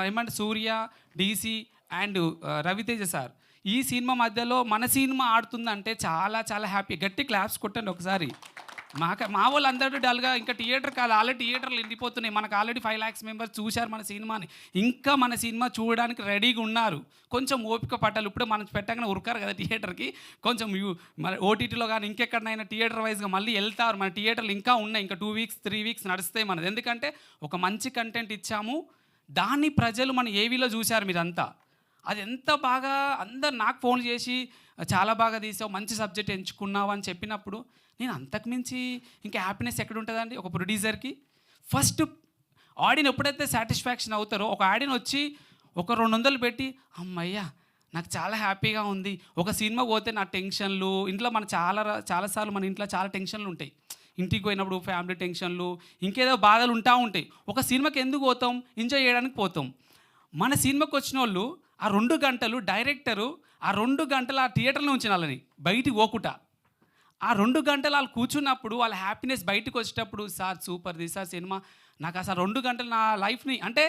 ఏమంటే సూర్య, డీసీ అండ్ రవితేజ సార్, ఈ సినిమా మధ్యలో మన సినిమా ఆడుతుందంటే చాలా చాలా హ్యాపీ. గట్టి క్లాప్స్ కొట్టండి ఒకసారి. మా వాళ్ళు అందరూ డల్గా ఇంకా థియేటర్ కాదు, ఆల్రెడీ థియేటర్లు ఎండిపోతున్నాయి. మనకు ఆల్రెడీ 5 lakhs మెంబర్స్ చూశారు మన సినిమాని, ఇంకా మన సినిమా చూడడానికి రెడీగా ఉన్నారు. కొంచెం ఓపిక పట్టాలి. ఇప్పుడు మనం పెట్టగానే ఉరకారు కదా థియేటర్కి, కొంచెం మన ఓటీటీలో కానీ ఇంకెక్కడైనా థియేటర్ వైజ్గా మళ్ళీ వెళ్తారు. మన థియేటర్లు ఇంకా ఉన్నాయి, ఇంకా 2 weeks 3 weeks నడుస్తాయి మనది. ఎందుకంటే ఒక మంచి కంటెంట్ ఇచ్చాము, దాన్ని ప్రజలు మన ఏవీలో చూశారు మీరంతా. అది ఎంత బాగా అందరు నాకు ఫోన్ చేసి చాలా బాగా తీసావు, మంచి సబ్జెక్ట్ ఎంచుకున్నావు అని చెప్పినప్పుడు నేను అంతకుమించి ఇంకా హ్యాపీనెస్ ఎక్కడ ఉంటుందండి ఒక ప్రొడ్యూసర్కి. ఫస్ట్ ఆడియన్ ఎప్పుడైతే సాటిస్ఫాక్షన్ అవుతారో, ఒక ఆడియన్ వచ్చి ఒక 200 పెట్టి అమ్మయ్యా నాకు చాలా హ్యాపీగా ఉంది. ఒక సినిమా పోతే నా టెన్షన్లు ఇంట్లో మన చాలాసార్లు మన ఇంట్లో చాలా టెన్షన్లు ఉంటాయి. ఇంటికి పోయినప్పుడు ఫ్యామిలీ టెన్షన్లు, ఇంకేదో బాధలు ఉంటాయి. ఒక సినిమాకి ఎందుకు పోతాం? ఎంజాయ్ చేయడానికి పోతాం. మన సినిమాకి వచ్చిన వాళ్ళు ఆ 2 గంటలు డైరెక్టరు ఆ 2 గంటలు ఆ థియేటర్లో ఉంచిన వాళ్ళని బయటికి పోకుట, ఆ 2 గంటలు వాళ్ళు కూర్చున్నప్పుడు వాళ్ళ హ్యాపీనెస్ బయటకు వచ్చేటప్పుడు, సార్ సూపర్ది సార్ సినిమా, నాకు అసలు 2 గంటలు నా లైఫ్ని అంటే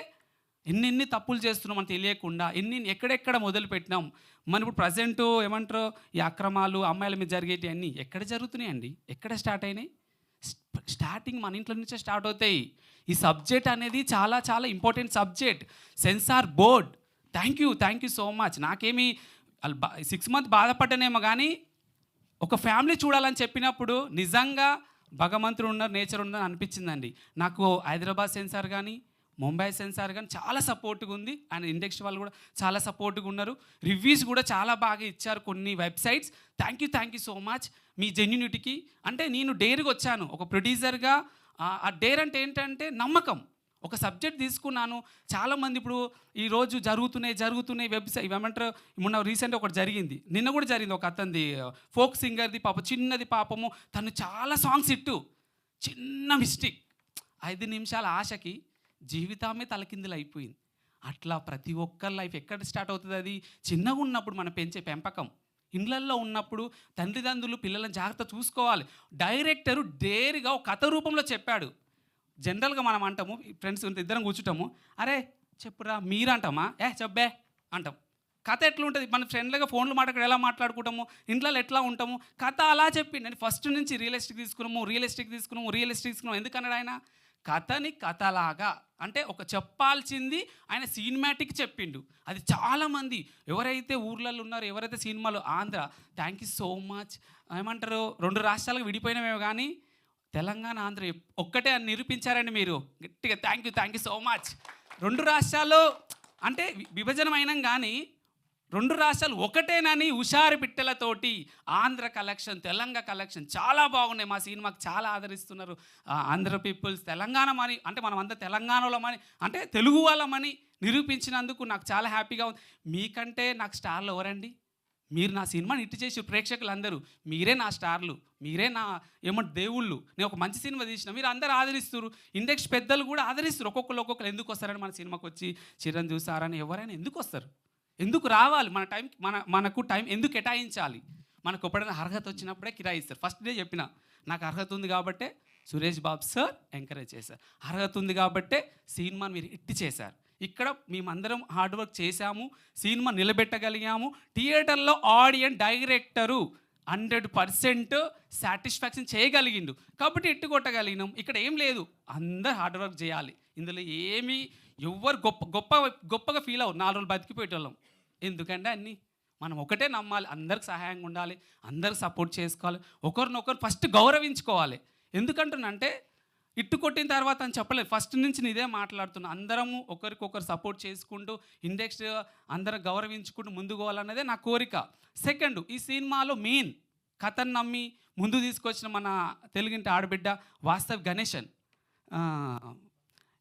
ఎన్ని తప్పులు చేస్తున్నాం అని తెలియకుండా ఎక్కడెక్కడ మొదలు పెట్టినాం. మనం ఇప్పుడు ప్రజెంట్ ఏమంటారు ఈ అక్రమాలు అమ్మాయిల మీద జరిగేటి అన్నీ ఎక్కడ జరుగుతున్నాయండి, ఎక్కడ స్టార్ట్ అయినాయి? స్టార్టింగ్ మన ఇంట్లో నుంచే స్టార్ట్ అవుతాయి. ఈ సబ్జెక్ట్ అనేది చాలా చాలా important subject. Censor board, thank you so much. నాకేమి 6 months బాధపడ్డానేమో కానీ ఒక ఫ్యామిలీ చూడాలని చెప్పినప్పుడు నిజంగా భగవంతుడు ఉన్నారు, నేచర్ ఉన్నారు అనిపించిందండి నాకు. హైదరాబాద్ సెన్సార్ కానీ ముంబై సెన్సార్ కానీ చాలా సపోర్ట్గా ఉంది, అండ్ ఇండస్ట్రీ వాళ్ళు కూడా చాలా సపోర్ట్గా ఉన్నారు. రివ్యూస్ కూడా చాలా బాగా ఇచ్చారు కొన్ని websites. Thank you so much మీ జెన్యూనిటీకి. అంటే నేను డేర్గా వచ్చాను ఒక ప్రొడ్యూసర్గా. ఆ డేర్ అంటే ఏంటంటే నమ్మకం. ఒక సబ్జెక్ట్ తీసుకున్నాను, చాలామంది ఇప్పుడు ఈరోజు జరుగుతున్నాయి వెబ్సైట్ ఏమంటారు. మొన్న రీసెంట్గా ఒకటి జరిగింది, నిన్న కూడా జరిగింది. ఒక అతనిది ఫోక్ సింగర్ది చిన్నది పాపము, తను చాలా సాంగ్స్ ఇట్టు చిన్న మిస్టేక్ 5 నిమిషాల ఆశకి జీవితమే తలకిందులు అయిపోయింది. అట్లా ప్రతి ఒక్కరి లైఫ్ ఎక్కడ స్టార్ట్ అవుతుంది? అది చిన్నగా ఉన్నప్పుడు మనం పెంచే పెంపకం, ఇండ్లల్లో ఉన్నప్పుడు తల్లిదండ్రులు పిల్లలను జాగ్రత్త చూసుకోవాలి. డైరెక్టరు డేర్గా ఒక కథ రూపంలో చెప్పాడు. జనరల్గా మనం అంటాము, ఫ్రెండ్స్ ఇద్దరం కూర్చుంటాము, అరే చెప్పురా మీరంటామా, చెప్పే అంటాం. కథ ఎట్లా ఉంటుంది? మన ఫ్రెండ్లుగా ఫోన్లు మాట్లాడుకు ఎలా మాట్లాడుకుంటాము, ఇంట్లో ఎట్లా ఉంటాము, కథ అలా చెప్పి నేను ఫస్ట్ నుంచి రియలిస్టిక్ తీసుకున్నాము. ఎందుకన్నాడు ఆయన? కథని కథలాగా అంటే ఒక చెప్పాల్సింది ఆయన సినిమాటిక్ చెప్పిండు. అది చాలామంది ఎవరైతే ఊర్లలో ఉన్నారో, ఎవరైతే సినిమాలో Andhra, thank you so much. ఏమంటారు 2 రాష్ట్రాలకు విడిపోయినమేమో కానీ తెలంగాణ ఆంధ్ర ఒక్కటే అని నిరూపించారండి మీరు. గట్టిగా థ్యాంక్ యూ సో మచ్. 2 రాష్ట్రాలు అంటే విభజన అయినాం కానీ 2 రాష్ట్రాలు ఒకటేనని హుషారు పిట్టలతోటి ఆంధ్ర కలెక్షన్, తెలంగాణ కలెక్షన్ చాలా బాగున్నాయి. మా సినిమాకి చాలా ఆదరిస్తున్నారు ఆంధ్ర పీపుల్స్. తెలంగాణమని అంటే మనం అంతా తెలంగాణలోమని అంటే తెలుగు వాళ్ళమని నిరూపించినందుకు నాకు చాలా హ్యాపీగా ఉంది. మీకంటే నాకు స్టార్లు ఎవరండి? మీరు నా సినిమాని హిట్ చేసి ప్రేక్షకులందరూ మీరే నా స్టార్లు, మీరే నా దేవుళ్ళు. నేను ఒక మంచి సినిమా తీసిన, మీరు అందరూ ఆదరిస్తారు. ఇండస్ట్రీ పెద్దలు కూడా ఆదరిస్తారు. ఒక్కొక్కరు ఎందుకు వస్తారని మన సినిమాకి వచ్చి చిరంజీవి సార్ అని ఎవరైనా ఎందుకు వస్తారు? ఎందుకు రావాలి? మన టైం మనకు టైం ఎందుకు కేటాయించాలి? మనకు ఎప్పుడైనా అర్హత వచ్చినప్పుడే కిరాయిస్తారు. ఫస్ట్ డే చెప్పిన నాకు అర్హత ఉంది కాబట్టే సురేష్ బాబు సార్ ఎంకరేజ్ చేశారు. అర్హత ఉంది కాబట్టే సినిమాని మీరు హిట్ చేశారు. ఇక్కడ మేమందరం హార్డ్ వర్క్ చేశాము, సినిమా నిలబెట్టగలిగాము. థియేటర్లో ఆడియన్స్ డైరెక్టరు 100% సాటిస్ఫాక్షన్ చేయగలిగిండు కాబట్టి ఎట్టు కొట్టగలిగినాం. ఇక్కడ ఏం లేదు, అందరు హార్డ్ వర్క్ చేయాలి. ఇందులో ఏమీ ఎవ్వరు గొప్పగా ఫీల్ అవ్వరు. 4 రోజులు బతికిపోయేటోళ్ళం. ఎందుకంటే అన్నీ మనం ఒకటే నమ్మాలి, అందరికి సహాయంగా ఉండాలి, అందరికి సపోర్ట్ చేసుకోవాలి, ఒకరినొకరు ఫస్ట్ గౌరవించుకోవాలి. ఎందుకంటున్నంటే ఇట్టు కొట్టిన తర్వాత అని చెప్పలేదు, ఫస్ట్ నుంచి ఇదే మాట్లాడుతున్నా. అందరము ఒకరికొకరు సపోర్ట్ చేసుకుంటూ ఇండస్ట్రీ అందరం గౌరవించుకుంటూ ముందుకు పోవాలన్నదే నా కోరిక. సెకండ్, ఈ సినిమాలో మెయిన్ కథను నమ్మి ముందు తీసుకొచ్చిన మన తెలుగింటి ఆడబిడ్డ వాస్తవ్ గణేశన్.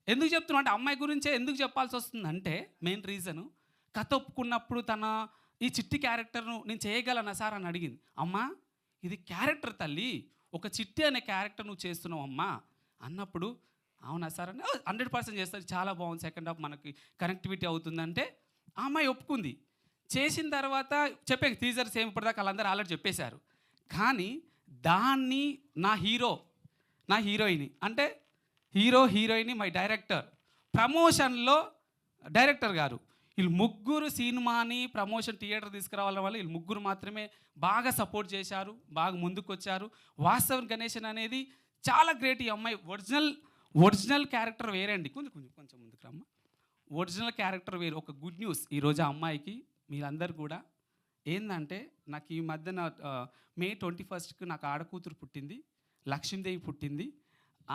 ఎందుకు చెప్తున్నా అంటే అమ్మాయి గురించే ఎందుకు చెప్పాల్సి వస్తుందంటే మెయిన్ రీజను, కథ ఒప్పుకున్నప్పుడు తన ఈ చిట్టి క్యారెక్టర్ను నేను చేయగలనా సార్ అని అడిగింది. అమ్మా ఇది క్యారెక్టర్ తల్లి, ఒక చిట్టి అనే క్యారెక్టర్ నువ్వు చేస్తున్నావు అమ్మా అన్నప్పుడు అవునా సార్ అని 100% చేస్తారు, చాలా బాగుంది, సెకండ్ హాఫ్ మనకి కనెక్టివిటీ అవుతుందంటే ఆ అమ్మాయి ఒప్పుకుంది. చేసిన తర్వాత చెప్పే టీజర్ సేమ్ ఇప్పటిదాకా వాళ్ళందరూ ఆల్రెడీ చెప్పేశారు. కానీ దాన్ని నా హీరోయిన్ అంటే హీరోయిన్ మై డైరెక్టర్ ప్రమోషన్లో డైరెక్టర్ గారు వీళ్ళు ముగ్గురు సినిమాని ప్రమోషన్ థియేటర్ తీసుకురావడం వల్ల వీళ్ళు ముగ్గురు మాత్రమే బాగా సపోర్ట్ చేశారు, బాగా ముందుకు వచ్చారు. వాస్తవ్ గణేశన్ అనేది చాలా గ్రేట్. ఈ అమ్మాయి ఒరిజినల్ క్యారెక్టర్ వేరే అండి. కొంచెం ముందుకు రమ్మ. ఒరిజినల్ క్యారెక్టర్ వేరు. ఒక గుడ్ న్యూస్ ఈరోజు ఆ అమ్మాయికి మీరందరూ కూడా ఏంటంటే, నాకు ఈ మధ్యన మే 21కి నాకు ఆడకూతురు పుట్టింది, లక్ష్మీదేవి పుట్టింది.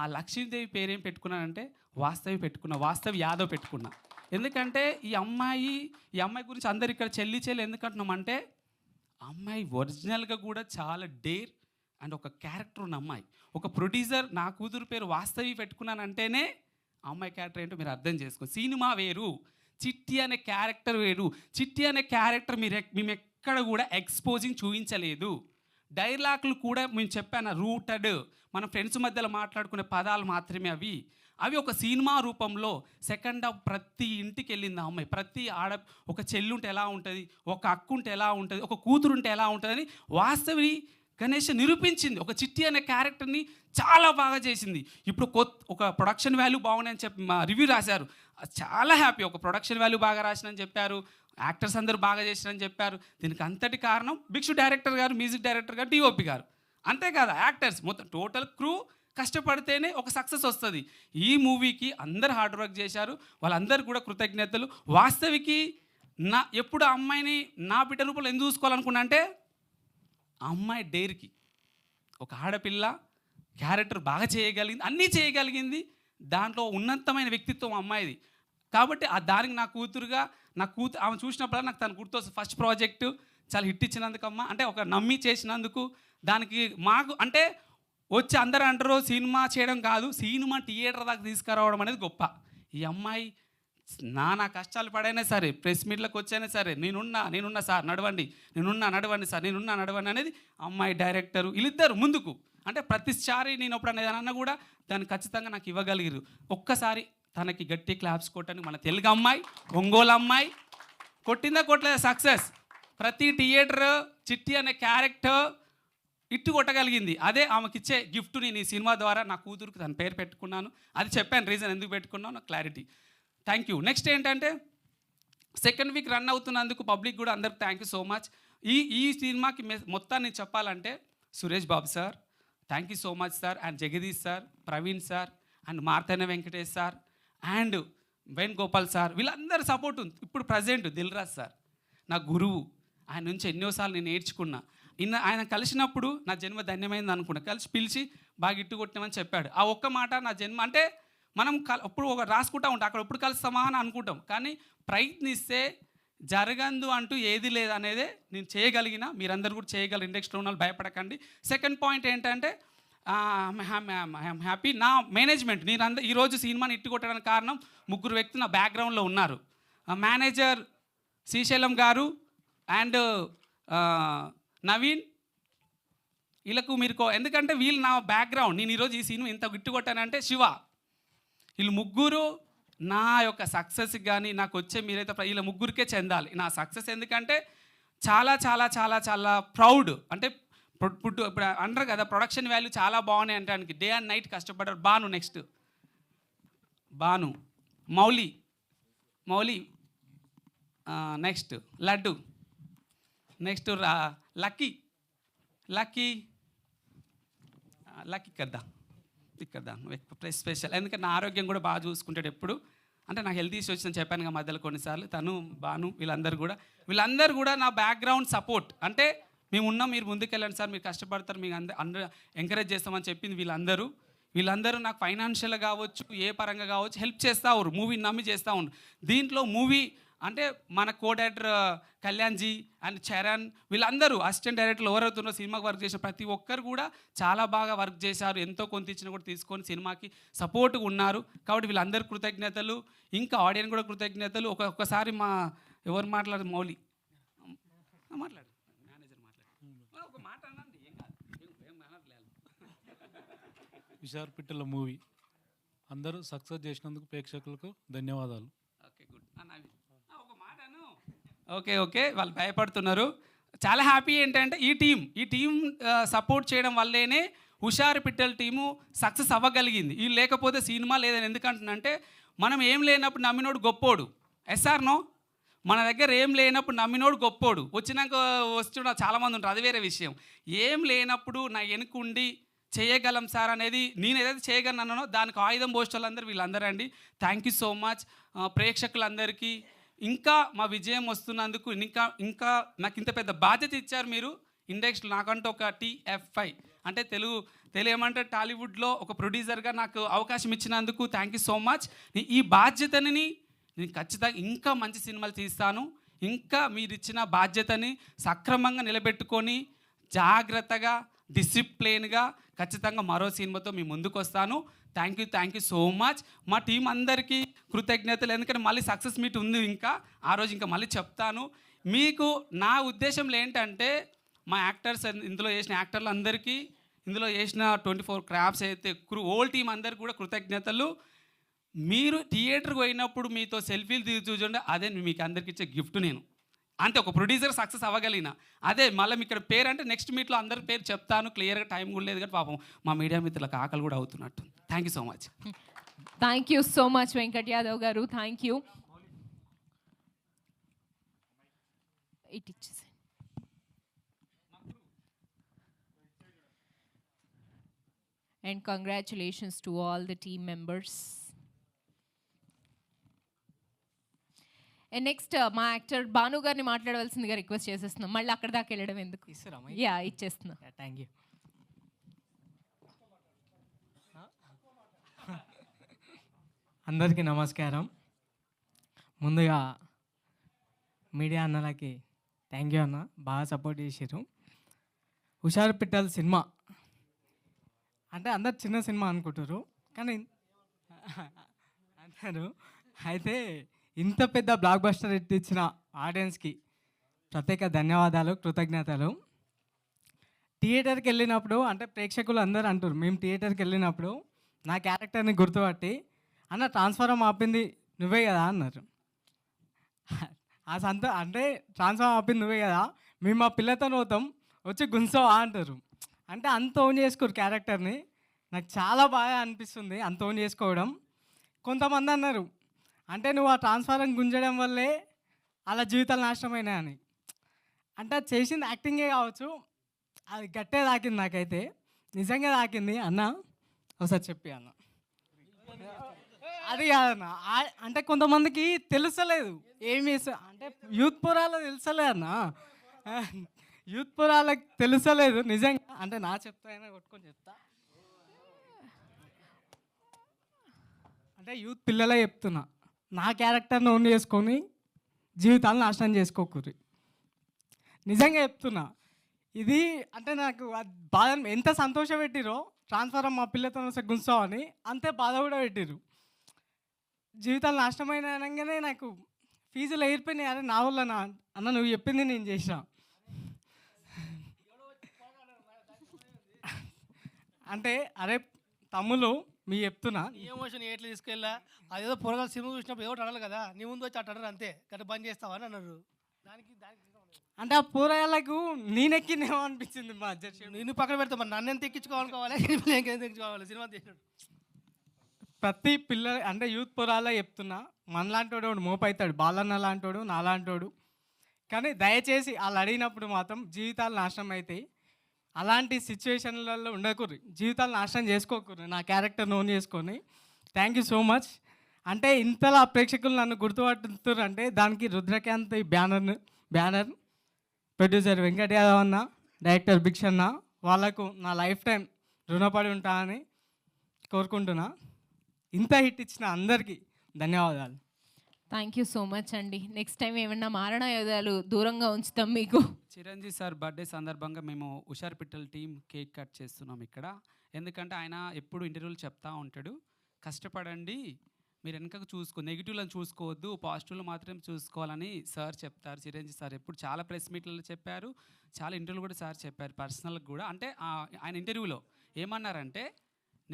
ఆ లక్ష్మీదేవి పేరేం పెట్టుకున్నానంటే వాస్తవి యాదవ్ పెట్టుకున్నా. ఎందుకంటే ఈ అమ్మాయి గురించి అందరు ఇక్కడ చెల్లి ఎందుకంటున్నామంటే అమ్మాయి ఒరిజినల్గా కూడా చాలా డేర్ అండ్ ఒక క్యారెక్టర్ ఉన్న అమ్మాయి. ఒక ప్రొడ్యూసర్ నా కూతురు పేరు వాస్తవి పెట్టుకున్నానంటేనే అమ్మాయి క్యారెక్టర్ ఏంటో మీరు అర్థం చేసుకో. సినిమా వేరు, చిట్టి అనే క్యారెక్టర్ వేరు. చిట్టి అనే క్యారెక్టర్ మేము ఎక్కడ కూడా ఎక్స్పోజింగ్ చూపించలేదు. డైలాగులు కూడా మేము చెప్పాను రూటెడ్, మన ఫ్రెండ్స్ మధ్యలో మాట్లాడుకునే పదాలు మాత్రమే అవి ఒక సినిమా రూపంలో. సెకండ్ హాఫ్ ప్రతి ఇంటికి వెళ్ళింది ఆ అమ్మాయి. ప్రతి ఒక చెల్లుంటే ఎలా ఉంటుంది, ఒక అక్కుంటే ఎలా ఉంటుంది, ఒక కూతురుంటే ఎలా ఉంటుందని వాస్తవి గణేష్ నిరూపించింది. ఒక చిట్టి అనే క్యారెక్టర్ని చాలా బాగా చేసింది. ఇప్పుడు ఒక ప్రొడక్షన్ వాల్యూ బాగున్నాయని చెప్పి మా రివ్యూ రాశారు, చాలా హ్యాపీ. ఒక ప్రొడక్షన్ వాల్యూ బాగా రాసినని చెప్పారు, యాక్టర్స్ అందరూ బాగా చేసినని చెప్పారు. దీనికి అంతటి కారణం భిక్షు డైరెక్టర్ గారు, మ్యూజిక్ డైరెక్టర్ గారు, డిఓపి గారు, అంతేకాదు యాక్టర్స్ మొత్తం టోటల్ క్రూ కష్టపడితేనే ఒక సక్సెస్ వస్తుంది. ఈ మూవీకి అందరు హార్డ్ వర్క్ చేశారు, వాళ్ళందరూ కూడా కృతజ్ఞతలు. వాస్తవికి ఎప్పుడు ఆ అమ్మాయిని నా బిడ్డ రూపంలో ఎందుకు చూసుకోవాలనుకున్నా అంటే అమ్మాయి డేర్కి ఒక ఆడపిల్ల క్యారెక్టర్ బాగా చేయగలిగింది, అన్నీ చేయగలిగింది. దాంట్లో ఉన్నతమైన వ్యక్తిత్వం అమ్మాయిది కాబట్టి దానికి నా కూతురుగా ఆమె చూసినప్పుడు నాకు తను గుర్తొస్తుంది. ఫస్ట్ ప్రాజెక్టు చాలా హిట్ ఇచ్చినందుకమ్మా అంటే ఒక నమ్మి చేసినందుకు దానికి మాకు అంటే వచ్చి అందరూ అంటారు సినిమా చేయడం కాదు, సినిమా థియేటర్ దాకా తీసుకురావడం అనేది గొప్ప. ఈ అమ్మాయి నా కష్టాలు పడైనా సరే, ప్రెస్ మీట్లకు వచ్చైనా సరే నేనున్నా సార్ నడవండి, నడవండి సార్, నడవండి అనేది అమ్మాయి డైరెక్టరు వీళ్ళిద్దరు ముందుకు అంటే ప్రతిసారి నేను ఎప్పుడన్నా ఏదన్నా కూడా దాన్ని ఖచ్చితంగా నాకు ఇవ్వగలిగారు. ఒక్కసారి తనకి గట్టి క్లాప్స్ కొట్టడానికి మన తెలుగు అమ్మాయి, ఒంగోలు అమ్మాయి కొట్టిందా కొట్టలేదా సక్సెస్. ప్రతి థియేటర్ చిట్టి అనే క్యారెక్టర్ ఇట్టు కొట్టగలిగింది. అదే ఆమెకి ఇచ్చే గిఫ్ట్. నేను ఈ సినిమా ద్వారా నా కూతురుకి తన పేరు పెట్టుకున్నాను. అది చెప్పాను రీజన్ ఎందుకు పెట్టుకున్నాను, నాకు క్లారిటీ. Thank you. నెక్స్ట్ ఏంటంటే సెకండ్ వీక్ రన్ అవుతున్నందుకు పబ్లిక్ కూడా అందరికి థ్యాంక్ యూ సో మచ్. ఈ సినిమాకి మొత్తాన్ని చెప్పాలంటే Suresh Babu sir thank you so much sir, and Jagadish sir, Praveen sir, and Marthanna Venkatesh sir, and Venugopal sir, వీళ్ళందరూ సపోర్ట్ ఉంది. ఇప్పుడు ప్రజెంట్ దిల్రాజ్ సార్ నా గురువు, ఆయన నుంచి ఎన్నోసార్లు నేను నేర్చుకున్నా. ఆయన కలిసినప్పుడు నా జన్మ ధన్యమైంది అనుకున్నా. కలిసి పిలిచి బాగా ఇట్టు కొట్టినామని చెప్పాడు. ఆ ఒక్క మాట నా జన్మ అంటే మనం అప్పుడు ఒక రాసుకుంటా ఉంటాం, అక్కడ ఎప్పుడు కలుస్తామా అని అనుకుంటాం, కానీ ప్రయత్నిస్తే జరగందు అంటూ ఏది లేదనేదే నేను చేయగలిగిన. మీరందరూ కూడా చేయగలరు, ఇండస్ట్రీలో ఉన్న వాళ్ళు భయపడకండి. సెకండ్ పాయింట్ ఏంటంటే ఐఎమ్ హ్యాపీ నా మేనేజ్మెంట్. ఈరోజు సినిమాని ఇట్టు కొట్టడానికి కారణం ముగ్గురు వ్యక్తులు నా బ్యాక్గ్రౌండ్లో ఉన్నారు. మేనేజర్ శ్రీశైలం గారు, అండ్ నవీన్, వీళ్ళకు మీరు ఎందుకంటే వీళ్ళు నా బ్యాక్గ్రౌండ్, నేను ఈరోజు ఈ సినిమా ఇంత గిట్టు కొట్టానంటే శివ, వీళ్ళు ముగ్గురు నా యొక్క సక్సెస్కి కానీ నాకు వచ్చే మీరైతే వీళ్ళ ముగ్గురికే చెందాలి నా సక్సెస్. ఎందుకంటే చాలా చాలా చాలా చాలా ప్రౌడ్. అంటే ఇప్పుడు అంటారు కదా ప్రొడక్షన్ వాల్యూ చాలా బాగున్నాయి అంటానికి, డే అండ్ నైట్ కష్టపడ్డారు. Banu, next Banu, Mouli, next Laddu, next Lucky ఇక్కడ స్పెషల్. ఎందుకంటే నా ఆరోగ్యం కూడా బాగా చూసుకుంటాడు ఎప్పుడు. అంటే నాకు హెల్త్ ఇష్యూ వచ్చిందని చెప్పాను కదా మధ్యలో కొన్నిసార్లు. తను, బాను, వీళ్ళందరూ కూడా నా బ్యాక్గ్రౌండ్ సపోర్ట్. అంటే మేము ఉన్నాం, మీరు ముందుకెళ్ళండి సార్, మీరు కష్టపడతారు, మీకు అందరూ ఎంకరేజ్ చేస్తామని చెప్పింది వీళ్ళందరూ నాకు ఫైనాన్షియల్గా కావచ్చు, ఏ పరంగా కావచ్చు హెల్ప్ చేస్తూ ఉన్నారు. మూవీని నమ్మి చేస్తూ ఉన్నారు. దీంట్లో మూవీ అంటే మన co director Kalyanji and Charan, వీళ్ళందరూ అసిస్టెంట్ డైరెక్టర్లు ఎవరైతున్నారో సినిమాకి వర్క్ చేసిన ప్రతి ఒక్కరు కూడా చాలా బాగా వర్క్ చేశారు. ఎంతో కొంత ఇచ్చిన కూడా తీసుకొని సినిమాకి సపోర్ట్గా ఉన్నారు. కాబట్టి వీళ్ళందరూ కృతజ్ఞతలు. ఇంకా ఆడియన్స్ కూడా కృతజ్ఞతలు. ఒక్కసారి మా ఎవరు మాట్లాడదు, మౌలి మాట్లాడు, మేనేజర్ మాట్లాడు, ఒక మాట అనండి, ఏం కాదు, ఏం మాట్లాడలేదు. హుషారు పిట్టల మూవీ అందరూ సక్సెస్ చేసినందుకు ప్రేక్షకులకు ధన్యవాదాలు. Okay, good. ఒక మాటను ఓకే వాళ్ళు భయపడుతున్నారు. చాలా హ్యాపీ ఏంటంటే ఈ టీం సపోర్ట్ చేయడం వల్లేనే హుషారు పిట్టల టీము సక్సెస్ అవ్వగలిగింది. వీళ్ళు లేకపోతే సినిమా లేదని. ఎందుకంటున్నంటే మనం ఏం లేనప్పుడు నమ్మినోడు గొప్పోడు. ఎస్ఆర్నో, మన దగ్గర ఏం లేనప్పుడు నమ్మినోడు గొప్పోడు. వచ్చినాక వస్తున్న చాలామంది ఉంటారు, అది వేరే విషయం. ఏం లేనప్పుడు నా వెనుకుండి చేయగలం సార్ అనేది, నేను ఏదైతే చేయగలనో దానికి ఆయుధం పోస్టర్లందరూ వీళ్ళందరూ అండి. థ్యాంక్ యూ సో మచ్ ప్రేక్షకులందరికీ. ఇంకా మా విజయం వస్తున్నందుకు, ఇంకా నాకు ఇంత పెద్ద బాధ్యత ఇచ్చారు మీరు ఇండస్ట్రీ. నాకంటూ ఒక TFI అంటే తెలుగు ఏమంటారు టాలీవుడ్లో ఒక ప్రొడ్యూసర్గా నాకు అవకాశం ఇచ్చినందుకు థ్యాంక్ యూ సో మచ్. ఈ బాధ్యతని నేను ఖచ్చితంగా ఇంకా మంచి సినిమాలు తీస్తాను. ఇంకా మీరు ఇచ్చిన బాధ్యతని సక్రమంగా నిలబెట్టుకొని జాగ్రత్తగా డిసిప్లిన్గా ఖచ్చితంగా మరో సినిమాతో మీ ముందుకు వస్తాను. Thank you so much. మా టీం అందరికీ కృతజ్ఞతలు. ఎందుకంటే మళ్ళీ సక్సెస్ మీట్ ఉంది, ఇంకా ఆ రోజు ఇంకా మళ్ళీ చెప్తాను మీకు. నా ఉద్దేశంలో ఏంటంటే మా యాక్టర్స్, ఇందులో చేసిన యాక్టర్లు అందరికీ, ఇందులో చేసిన 24 క్రాఫ్ట్స్ అయితే హోల్ టీం అందరికీ కూడా కృతజ్ఞతలు. మీరు థియేటర్కి పోయినప్పుడు మీతో సెల్ఫీలు చూడండి, అదే మీకు అందరికి ఇచ్చే గిఫ్ట్. నేను అంటే ఒక ప్రొడ్యూసర్ సక్సెస్ అవ్వగలిగిన అదే. మళ్ళీ ఇక్కడ పేరు అంటే నెక్స్ట్ మీట్లో అందరి పేరు చెప్తాను, క్లియర్గా టైం కూడా లేదు కానీ పాపం మా మీడియా మిత్రులకు ఆకలి కూడా అవుతున్నట్టు. Thank you so much. Thank you so much Venkat Yadav గారు, థ్యాంక్ యూ. ఇట్ ఇచ్చేసి and congratulations to all the team members. And next మా యాక్టర్ భాను గారిని మాట్లాడవలసిందిగా రిక్వెస్ట్ చేసేస్తున్నాం. మళ్ళీ అక్కడ దాకా వెళ్ళడం ఎందుకు, యా ఇచ్చేస్తున్నా. Thank you. అందరికీ నమస్కారం. ముందుగా మీడియా అన్నలకి థ్యాంక్ యూ అన్న, బాగా సపోర్ట్ చేసారు. హుషారు పిట్టల సినిమా అంటే అందరు చిన్న సినిమా అనుకుంటారు కానీ అంటారు. అయితే ఇంత పెద్ద బ్లాక్ బస్టర్ హిట్ ఇచ్చిన ఆడియన్స్కి ప్రత్యేక ధన్యవాదాలు, కృతజ్ఞతలు. థియేటర్కి వెళ్ళినప్పుడు అంటే ప్రేక్షకులు అందరూ అంటారు, మేము థియేటర్కి వెళ్ళినప్పుడు నా క్యారెక్టర్ని గుర్తుపట్టి అన్న ట్రాన్స్ఫార్మర్ ఆపింది నువ్వే కదా అన్నారు. అంటే ట్రాన్స్ఫార్మర్ ఆపింది నువ్వే కదా, మేము మా పిల్లతో పోతాం వచ్చి గుంసవా అంటారు. అంటే అంత ఓన్ చేసుకోరు క్యారెక్టర్ని. నాకు చాలా బాగా అనిపిస్తుంది అంత ఓన్ చేసుకోవడం. కొంతమంది అన్నారు అంటే నువ్వు ఆ ట్రాన్స్ఫార్మర్ గుంజడం వల్లే అలా జీవితాలు నాశనమైనాయి అని. అంటే అది చేసింది యాక్టింగే కావచ్చు, అది గట్టే తాకింది నాకైతే, నిజంగా తాకింది అన్న. ఒకసారి చెప్పి అన్న, అది కాదన్న. అంటే కొంతమందికి తెలుసలేదు ఏమి అంటే యూత్ పురాలో తెలుసలే అన్న, యూత్ పురాలకు తెలుసలేదు నిజంగా. అంటే నా చెప్తా అయినా కొట్టుకొని చెప్తా, అంటే యూత్ పిల్లలే చెప్తున్నా, నా క్యారెక్టర్ని ఓన్ చేసుకొని జీవితాలను నాశనం చేసుకోకూరి. నిజంగా చెప్తున్నా ఇది. అంటే నాకు బాధ ఎంత సంతోషం పెట్టిరో ట్రాన్స్ఫార్మర్ మా పిల్లతో గుంచామని, అంతే బాధ కూడా పెట్టిరు. జీవితాలు నాశనమైన అనగానే నాకు ఫీజులు ఎగిరిపోయినాయి. అరే నా వల్ల అన్న నువ్వు చెప్పింది నేను చేసిన. అంటే అరే తమ్ముళ్ళు మీ చెప్తున్నా నీ ఎమోషన్ ఎట్లా తీసుకెళ్ళా అదేదో పొరగాలు సినిమా చూసినప్పుడు ఏదో అనాలి కదా నీ ముందు వచ్చి అట్ట అనరు అంతే గట్ట బంద్ చేస్తావా అని అన్నారు దానికి అంటే ఆ పూరగాళ్ళకు నేనెక్కినేమో అనిపించింది మా జడ్జి. నేను పక్కన పెడతా మరి నన్ను ఎంత ఎక్కించుకోవాలనుకోవాలి ఇంకేం ఎక్కించుకోవాలి సినిమా తీసినట్టు ప్రతి పిల్ల అంటే యూత్ పొరాలా చెప్తున్నా మనలాంటోడు ఒకడు మోపవుతాడు, బాలన్న లాంటోడు నాలాంటోడు. కానీ దయచేసి వాళ్ళు అడిగినప్పుడు మాత్రం జీవితాలు నాశనం అవుతాయి. అలాంటి సిచ్యువేషన్లలో ఉండకూరు, జీవితాలు నాశనం చేసుకోకూరు. నా క్యారెక్టర్ నోన్ చేసుకొని థ్యాంక్ యూ సో మచ్. అంటే ఇంతలా ప్రేక్షకులు నన్ను గుర్తుపడుతున్నారు అంటే దానికి రుద్రకాంత్ బ్యానర్ ప్రొడ్యూసర్ వెంకట యాదవ్ అన్న, డైరెక్టర్ భిక్షన్న వాళ్ళకు నా లైఫ్ టైం రుణపడి ఉంటానని కోరుకుంటున్నా. ఇంత హిట్ ఇచ్చిన అందరికీ ధన్యవాదాలు. థ్యాంక్ యూ సో మచ్ అండి. నెక్స్ట్ టైం ఏమన్నా మారణ యోధాలు దూరంగా ఉంచుతాం మీకు. చిరంజీవి సార్ బర్త్డే సందర్భంగా మేము హుషార్ పిట్టల్ టీం కేక్ కట్ చేస్తున్నాం ఇక్కడ. ఎందుకంటే ఆయన ఎప్పుడు ఇంటర్వ్యూలు చెప్తా ఉంటాడు, కష్టపడండి, మీరు వెనకకు నెగిటివ్లను చూసుకోవద్దు, పాజిటివ్లు మాత్రమే చూసుకోవాలని సార్ చెప్తారు. చిరంజీవి సార్ ఎప్పుడు చాలా ప్రెస్ మీట్లలో చెప్పారు, చాలా ఇంటర్వ్యూలు కూడా సార్ చెప్పారు పర్సనల్గా కూడా. అంటే ఆయన ఇంటర్వ్యూలో ఏమన్నారంటే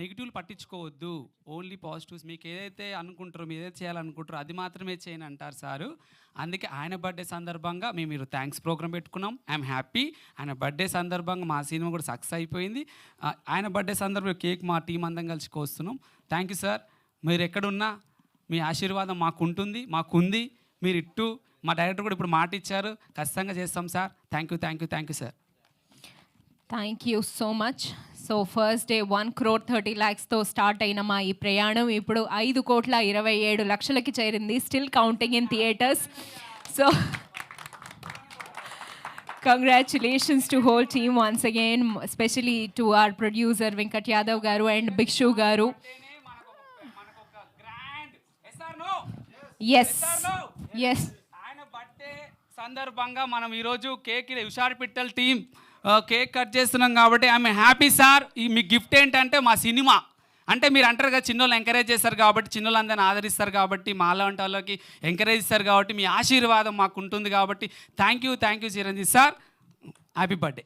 నెగిటివ్లు పట్టించుకోవద్దు, ఓన్లీ పాజిటివ్స్, మీకు ఏదైతే అనుకుంటారో మీరు ఏదైతే చేయాలనుకుంటారో అది మాత్రమే చేయని అంటారు సారు. అందుకే ఆయన బర్త్డే సందర్భంగా మేము మీరు థ్యాంక్స్ ప్రోగ్రామ్ పెట్టుకున్నాం. I'm happy. ఆయన బర్త్డే సందర్భంగా మా సినిమా కూడా సక్సెస్ అయిపోయింది. ఆయన బర్త్డే సందర్భంగా కేక్ మా టీం అందరం కలిసి కోస్తున్నాం. Thank you sir. మీరు ఎక్కడున్నా మీ ఆశీర్వాదం మాకుంటుంది, మాకుంది. మీరు ఇట్టు మా డైరెక్టర్ కూడా ఇప్పుడు మాట ఇచ్చారు, ఖచ్చితంగా చేస్తాం sir. Thank you sir. Thank you so much. So first day 1,30,00,000తో స్టార్ట్ అయిన మా ఈ ప్రయాణం ఇప్పుడు 5,27,00,000కి చేరింది. Still counting in theatres. So congratulations to whole team once again, especially to our producer Venkat Yadav garu and Bhikshu garu. Yes. ఆయన బర్త్డే సందర్భంగా మనం ఈరోజు హుషార్ పిట్టల్ టీం కేక్ కట్ చేస్తున్నాం కాబట్టి I'm happy sir. Me gift ఏంటంటే మా సినిమా అంటే మీరు అంటారు కదా చిన్నోళ్ళు ఎంకరేజ్ చేస్తారు కాబట్టి, చిన్నోళ్ళు అందరిని ఆదరిస్తారు కాబట్టి, మాలో వంటి వాళ్ళకి ఎంకరేజ్ ఇస్తారు కాబట్టి, మీ ఆశీర్వాదం మాకు ఉంటుంది కాబట్టి thank you Chiranjeevi sir. Happy birthday.